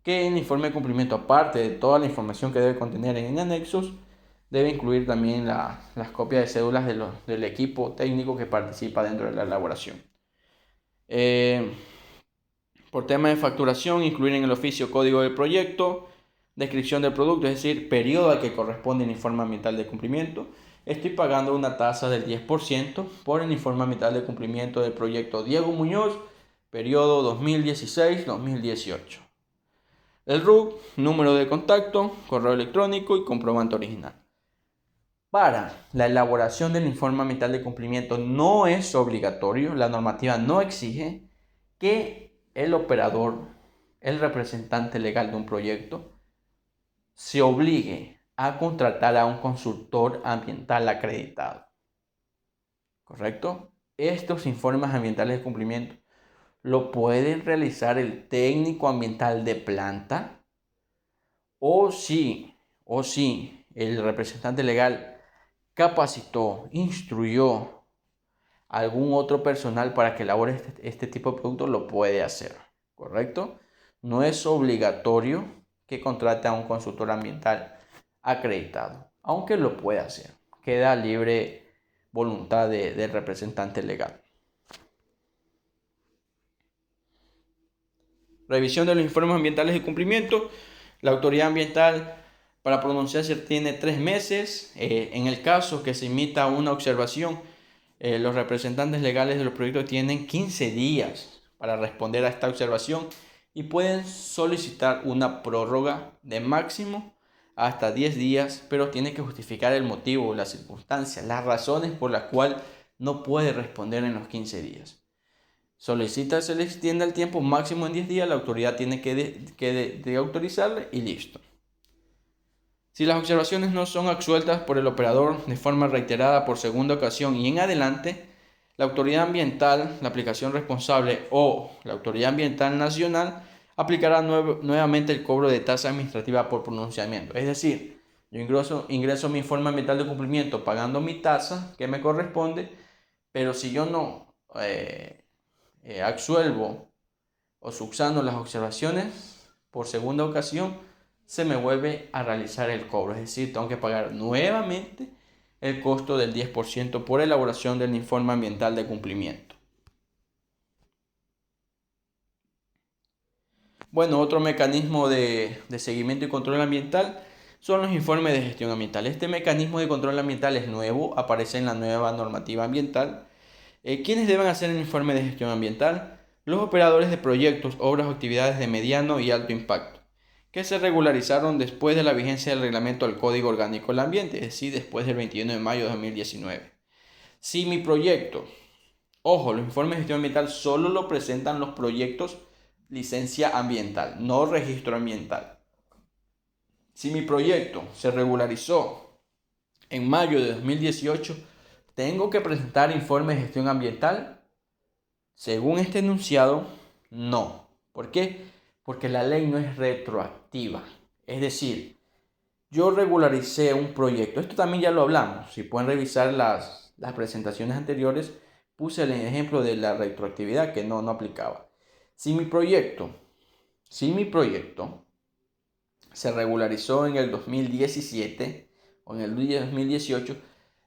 que el informe de cumplimiento, aparte de toda la información que debe contener en anexos, debe incluir también las copias de cédulas del equipo técnico que participa dentro de la elaboración. Por tema de facturación, incluir en el oficio código del proyecto, descripción del producto, es decir, periodo al que corresponde el informe ambiental de cumplimiento. Estoy pagando una tasa del 10% por el informe ambiental de cumplimiento del proyecto Diego Muñoz, periodo 2016-2018. El RUC, número de contacto, correo electrónico y comprobante original. Para la elaboración del informe ambiental de cumplimiento no es obligatorio, la normativa no exige que el operador, el representante legal de un proyecto, se obligue a contratar a un consultor ambiental acreditado. ¿Correcto? Estos informes ambientales de cumplimiento lo puede realizar el técnico ambiental de planta, o si el representante legal capacitó, instruyó a algún otro personal para que elabore este tipo de productos, lo puede hacer. ¿Correcto? No es obligatorio que contrate a un consultor ambiental acreditado, aunque lo puede hacer. Queda libre voluntad del representante legal. Revisión de los informes ambientales de cumplimiento. La autoridad ambiental para pronunciarse tiene 3 meses. En el caso que se emita una observación, Los representantes legales de los proyectos tienen 15 días para responder a esta observación y pueden solicitar una prórroga de máximo hasta 10 días, pero tiene que justificar el motivo, las circunstancias, las razones por las cuales no puede responder en los 15 días. Solicita se le extienda el tiempo máximo en 10 días, la autoridad tiene que autorizarle y listo. Si las observaciones no son absueltas por el operador de forma reiterada por segunda ocasión y en adelante, la autoridad ambiental, la aplicación responsable o la autoridad ambiental nacional aplicará nuevamente el cobro de tasa administrativa por pronunciamiento. Es decir, yo ingreso mi informe ambiental de cumplimiento pagando mi tasa que me corresponde, pero si yo no absuelvo o subsano las observaciones por segunda ocasión, se me vuelve a realizar el cobro. Es decir, tengo que pagar nuevamente el costo del 10% por elaboración del informe ambiental de cumplimiento. Bueno, otro mecanismo de seguimiento y control ambiental son los informes de gestión ambiental. Este mecanismo de control ambiental es nuevo, aparece en la nueva normativa ambiental. ¿Quiénes deben hacer el informe de gestión ambiental? Los operadores de proyectos, obras o actividades de mediano y alto impacto, que se regularizaron después de la vigencia del reglamento al Código Orgánico del Ambiente, es decir, después del 21 de mayo de 2019. Si mi proyecto, ojo, los informes de gestión ambiental solo lo presentan los proyectos licencia ambiental, no registro ambiental. Si mi proyecto se regularizó en mayo de 2018, ¿tengo que presentar informe de gestión ambiental? Según este enunciado, no. ¿Por qué? Porque la ley no es retroactiva. Es decir, yo regularicé un proyecto. Esto también ya lo hablamos. Si pueden revisar las presentaciones anteriores, puse el ejemplo de la retroactividad que no aplicaba. Si mi proyecto se regularizó en el 2017 o en el 2018,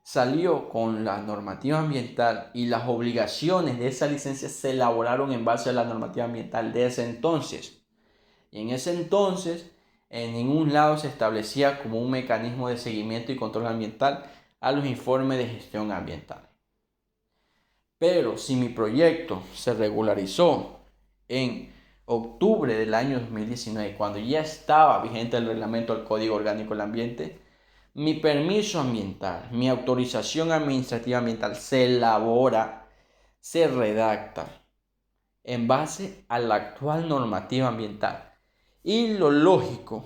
salió con la normativa ambiental y las obligaciones de esa licencia se elaboraron en base a la normativa ambiental de ese entonces. Y en ese entonces, en ningún lado se establecía como un mecanismo de seguimiento y control ambiental a los informes de gestión ambiental. Pero si mi proyecto se regularizó en octubre del año 2019, cuando ya estaba vigente el reglamento del Código Orgánico del Ambiente, mi permiso ambiental, mi autorización administrativa ambiental se elabora, se redacta en base a la actual normativa ambiental. Y lo lógico,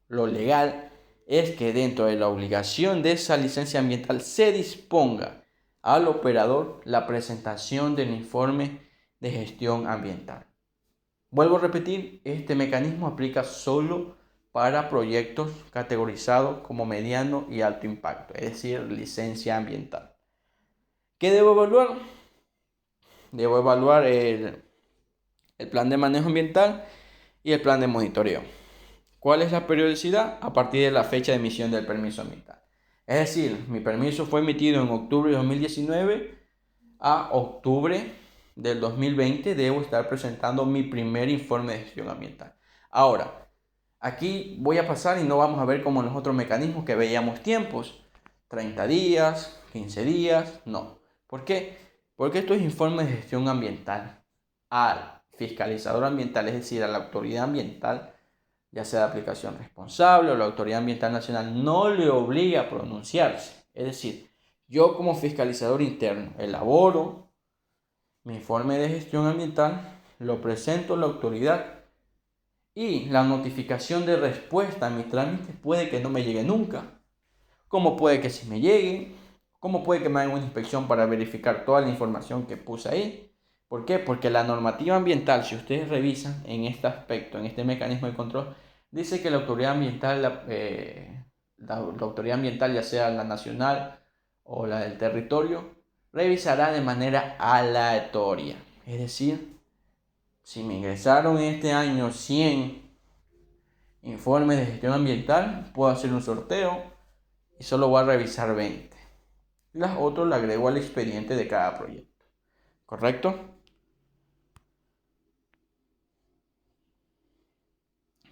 lo legal, es que dentro de la obligación de esa licencia ambiental se disponga al operador la presentación del informe de gestión ambiental. Vuelvo a repetir, este mecanismo aplica solo para proyectos categorizados como mediano y alto impacto, es decir, licencia ambiental. ¿Qué debo evaluar? Debo evaluar el plan de manejo ambiental y el plan de monitoreo. ¿Cuál es la periodicidad? A partir de la fecha de emisión del permiso ambiental. Es decir, mi permiso fue emitido en octubre de 2019 a octubre del 2020. Debo estar presentando mi primer informe de gestión ambiental. Ahora, aquí voy a pasar y no vamos a ver como en los otros mecanismos que veíamos tiempos. 30 días, 15 días, no. ¿Por qué? Porque estos informes de gestión ambiental al fiscalizador ambiental, es decir, a la autoridad ambiental, ya sea de aplicación responsable o la autoridad ambiental nacional, no le obliga a pronunciarse. Es decir, yo como fiscalizador interno elaboro mi informe de gestión ambiental, lo presento a la autoridad y la notificación de respuesta a mi trámite puede que no me llegue nunca, como puede que sí me llegue, como puede que me hagan una inspección para verificar toda la información que puse ahí. ¿Por qué? Porque la normativa ambiental, si ustedes revisan en este aspecto, en este mecanismo de control, dice que la autoridad ambiental, la autoridad ambiental, ya sea la nacional o la del territorio, revisará de manera aleatoria. Es decir, si me ingresaron este año 100 informes de gestión ambiental, puedo hacer un sorteo y solo voy a revisar 20. Las otras le agrego al expediente de cada proyecto. ¿Correcto?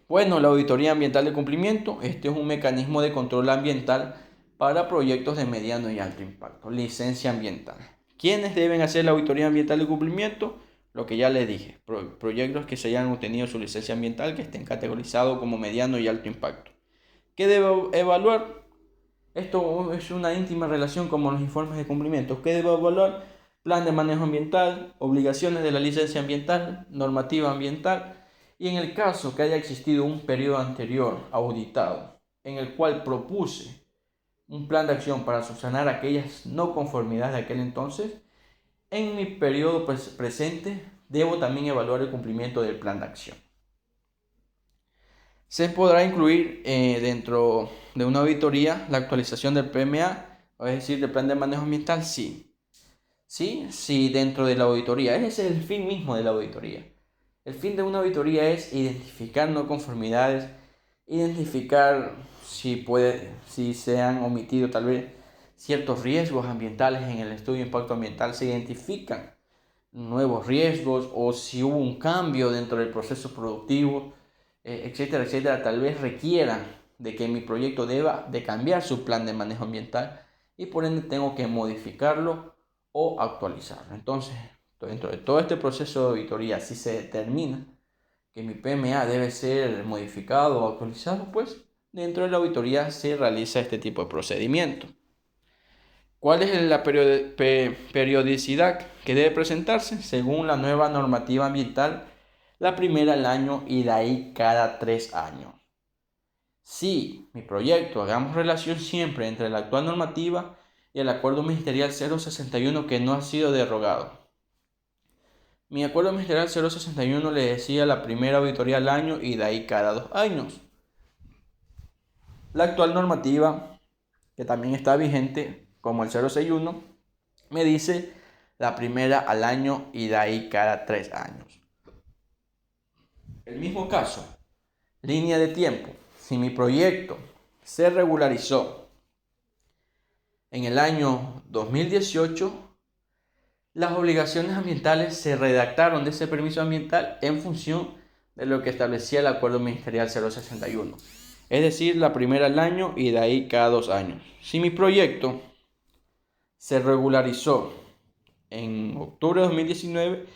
Bueno, la auditoría ambiental de cumplimiento, este es un mecanismo de control ambiental para proyectos de mediano y alto impacto. Licencia ambiental. ¿Quiénes deben hacer la auditoría ambiental de cumplimiento? Lo que ya les dije, proyectos que se hayan obtenido su licencia ambiental que estén categorizados como mediano y alto impacto. ¿Qué debe evaluar? Esto es una íntima relación con los informes de cumplimiento. ¿Qué debe evaluar? Plan de manejo ambiental, obligaciones de la licencia ambiental, normativa ambiental, y en el caso que haya existido un periodo anterior auditado en el cual propuse un plan de acción para subsanar aquellas no conformidades de aquel entonces, en mi periodo presente debo también evaluar el cumplimiento del plan de acción. Se podrá incluir dentro de una auditoría la actualización del PMA, es decir, del plan de manejo ambiental, sí. Sí, dentro de la auditoría. Ese es el fin mismo de la auditoría. El fin de una auditoría es identificar no conformidades, identificar si se han omitido tal vez ciertos riesgos ambientales en el estudio de impacto ambiental, se identifican nuevos riesgos o si hubo un cambio dentro del proceso productivo, etcétera, etcétera, tal vez requiera de que mi proyecto deba de cambiar su plan de manejo ambiental y por ende tengo que modificarlo o actualizarlo. Entonces, dentro de todo este proceso de auditoría, si se determina que mi PMA debe ser modificado o actualizado, pues dentro de la auditoría se realiza este tipo de procedimiento. ¿Cuál es la periodicidad que debe presentarse? Según la nueva normativa ambiental, la primera al año y de ahí cada 3 años. Si mi proyecto, hagamos relación siempre entre la actual normativa y el acuerdo ministerial 061 que no ha sido derogado. Mi acuerdo ministerial 061 le decía la primera auditoría al año y de ahí cada 2 años. La actual normativa, que también está vigente, como el 061, me dice la primera al año y de ahí cada 3 años. El mismo caso, línea de tiempo. Si mi proyecto se regularizó en el año 2018, las obligaciones ambientales se redactaron de ese permiso ambiental en función de lo que establecía el acuerdo ministerial 061. Es decir, la primera al año y de ahí cada 2 años. Si mi proyecto se regularizó en octubre de 2019,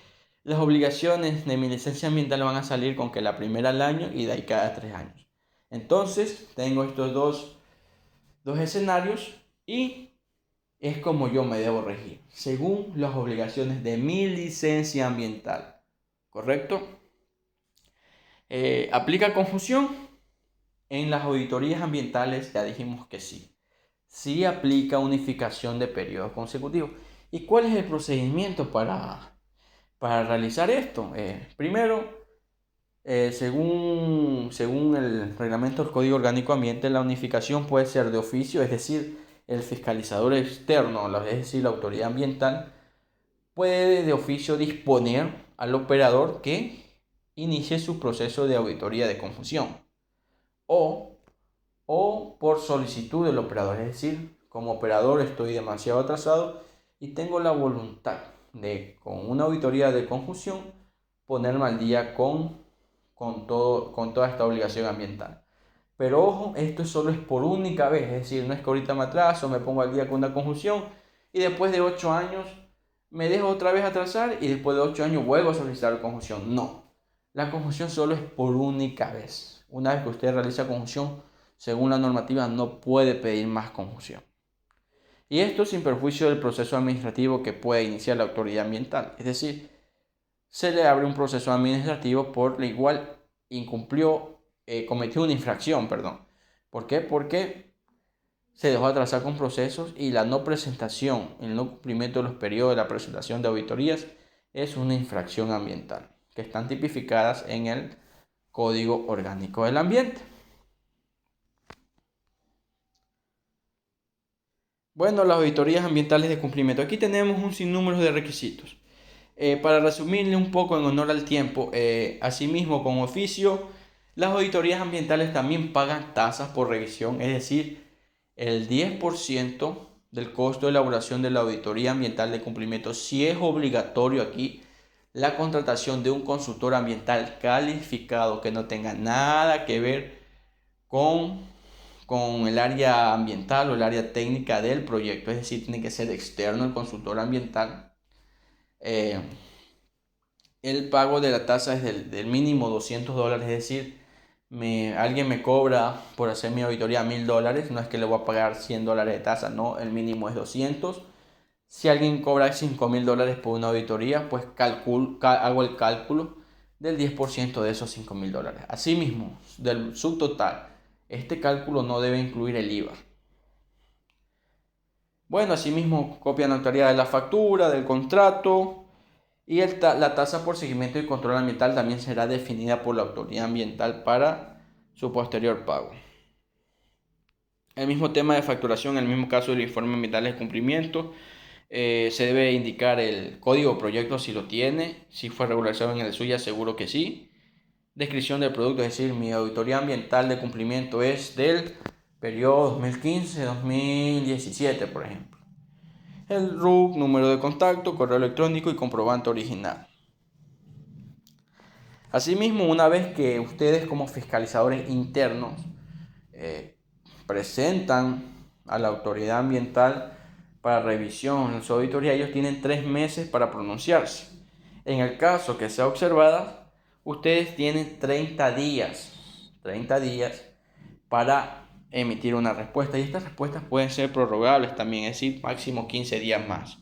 las obligaciones de mi licencia ambiental van a salir con que la primera al año y de ahí cada 3 años. Entonces, tengo estos dos escenarios y es como yo me debo regir, según las obligaciones de mi licencia ambiental. ¿Correcto? ¿Aplica confusión? En las auditorías ambientales ya dijimos que sí. Sí aplica unificación de periodos consecutivos. ¿Y cuál es el procedimiento para realizar esto? Primero, según el reglamento del Código Orgánico Ambiente, la unificación puede ser de oficio, es decir, el fiscalizador externo, es decir, la autoridad ambiental, puede de oficio disponer al operador que inicie su proceso de auditoría de confusión o por solicitud del operador, es decir, como operador estoy demasiado atrasado y tengo la voluntad de, con una auditoría de confusión, ponerme al día con toda esta obligación ambiental. Pero ojo, esto solo es por única vez, es decir, no es que ahorita me atraso, me pongo al día con una conjunción y después de 8 años me dejo otra vez atrasar y después de 8 años vuelvo a solicitar conjunción. No, la conjunción solo es por única vez. Una vez que usted realiza conjunción, según la normativa, no puede pedir más conjunción. Y esto sin perjuicio del proceso administrativo que puede iniciar la autoridad ambiental. Es decir, se le abre un proceso administrativo por la igual cometió una infracción, perdón. ¿Por qué? Porque se dejó atrasar con procesos y la no presentación, el no cumplimiento de los periodos de la presentación de auditorías es una infracción ambiental, que están tipificadas en el Código Orgánico del Ambiente. Bueno, las auditorías ambientales de cumplimiento. Aquí tenemos un sinnúmero de requisitos. Para resumirle un poco en honor al tiempo, asimismo con oficio, las auditorías ambientales también pagan tasas por revisión, es decir, el 10% del costo de elaboración de la auditoría ambiental de cumplimiento, si es obligatorio aquí la contratación de un consultor ambiental calificado que no tenga nada que ver con con el área ambiental o el área técnica del proyecto, es decir, tiene que ser externo el consultor ambiental. El pago de la tasa es del mínimo $200, es decir, alguien me cobra por hacer mi auditoría $1,000, no es que le voy a pagar $100 de tasa, no, el mínimo es 200. Si alguien cobra $5,000 por una auditoría, pues hago el cálculo del 10% de esos $5,000. Asimismo, del subtotal, este cálculo no debe incluir el IVA. Bueno, asimismo, copia notarial de la factura, del contrato, y la tasa por seguimiento y control ambiental también será definida por la autoridad ambiental para su posterior pago. El mismo tema de facturación, en el mismo caso del informe ambiental de cumplimiento, se debe indicar el código proyecto si lo tiene, si fue regularizado en el suya, seguro que sí. Descripción del producto, es decir, mi auditoría ambiental de cumplimiento es del periodo 2015-2017, por ejemplo. El RUC, número de contacto, correo electrónico y comprobante original. Asimismo, una vez que ustedes como fiscalizadores internos presentan a la autoridad ambiental para revisión en su auditoría, ellos tienen 3 meses para pronunciarse. En el caso que sea observada, ustedes tienen 30 días para emitir una respuesta, y estas respuestas pueden ser prorrogables también, es decir, máximo 15 días más.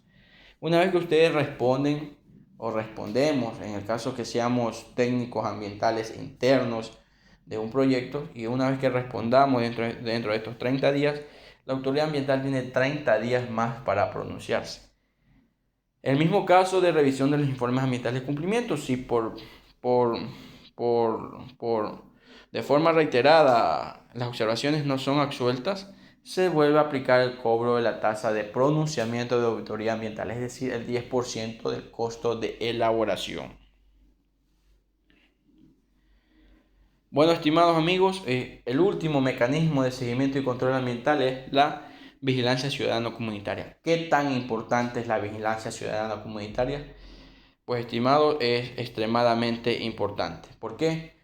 Una vez que ustedes responden o respondemos, en el caso que seamos técnicos ambientales internos de un proyecto, y una vez que respondamos dentro de estos 30 días, la autoridad ambiental tiene 30 días más para pronunciarse. El mismo caso de revisión de los informes ambientales de cumplimiento, si de forma reiterada las observaciones no son absueltas, se vuelve a aplicar el cobro de la tasa de pronunciamiento de auditoría ambiental, es decir, el 10% del costo de elaboración. Bueno, estimados amigos, el último mecanismo de seguimiento y control ambiental es la vigilancia ciudadana comunitaria. ¿Qué tan importante es la vigilancia ciudadana comunitaria? Pues, estimados, es extremadamente importante. ¿Por qué?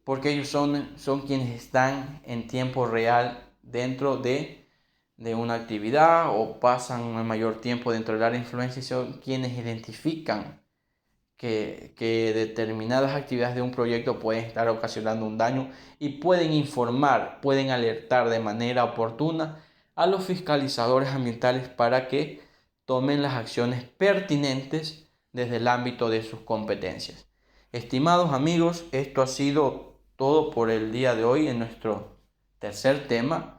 Porque ellos son quienes están en tiempo real dentro de una actividad o pasan un mayor tiempo dentro del área de influencia, y son quienes identifican que determinadas actividades de un proyecto pueden estar ocasionando un daño, y pueden informar, pueden alertar de manera oportuna a los fiscalizadores ambientales para que tomen las acciones pertinentes desde el ámbito de sus competencias. Estimados amigos, esto ha sido todo por el día de hoy en nuestro tercer tema.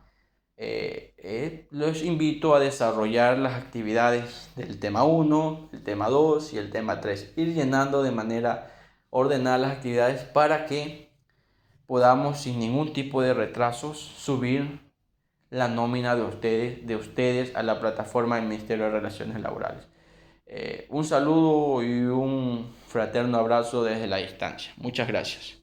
Los invito a desarrollar las actividades del tema 1, el tema 2 y el tema 3, ir llenando de manera ordenada las actividades para que podamos sin ningún tipo de retrasos subir la nómina de ustedes a la plataforma del Ministerio de Relaciones Laborales. Un saludo y un fraterno abrazo desde la distancia. Muchas gracias.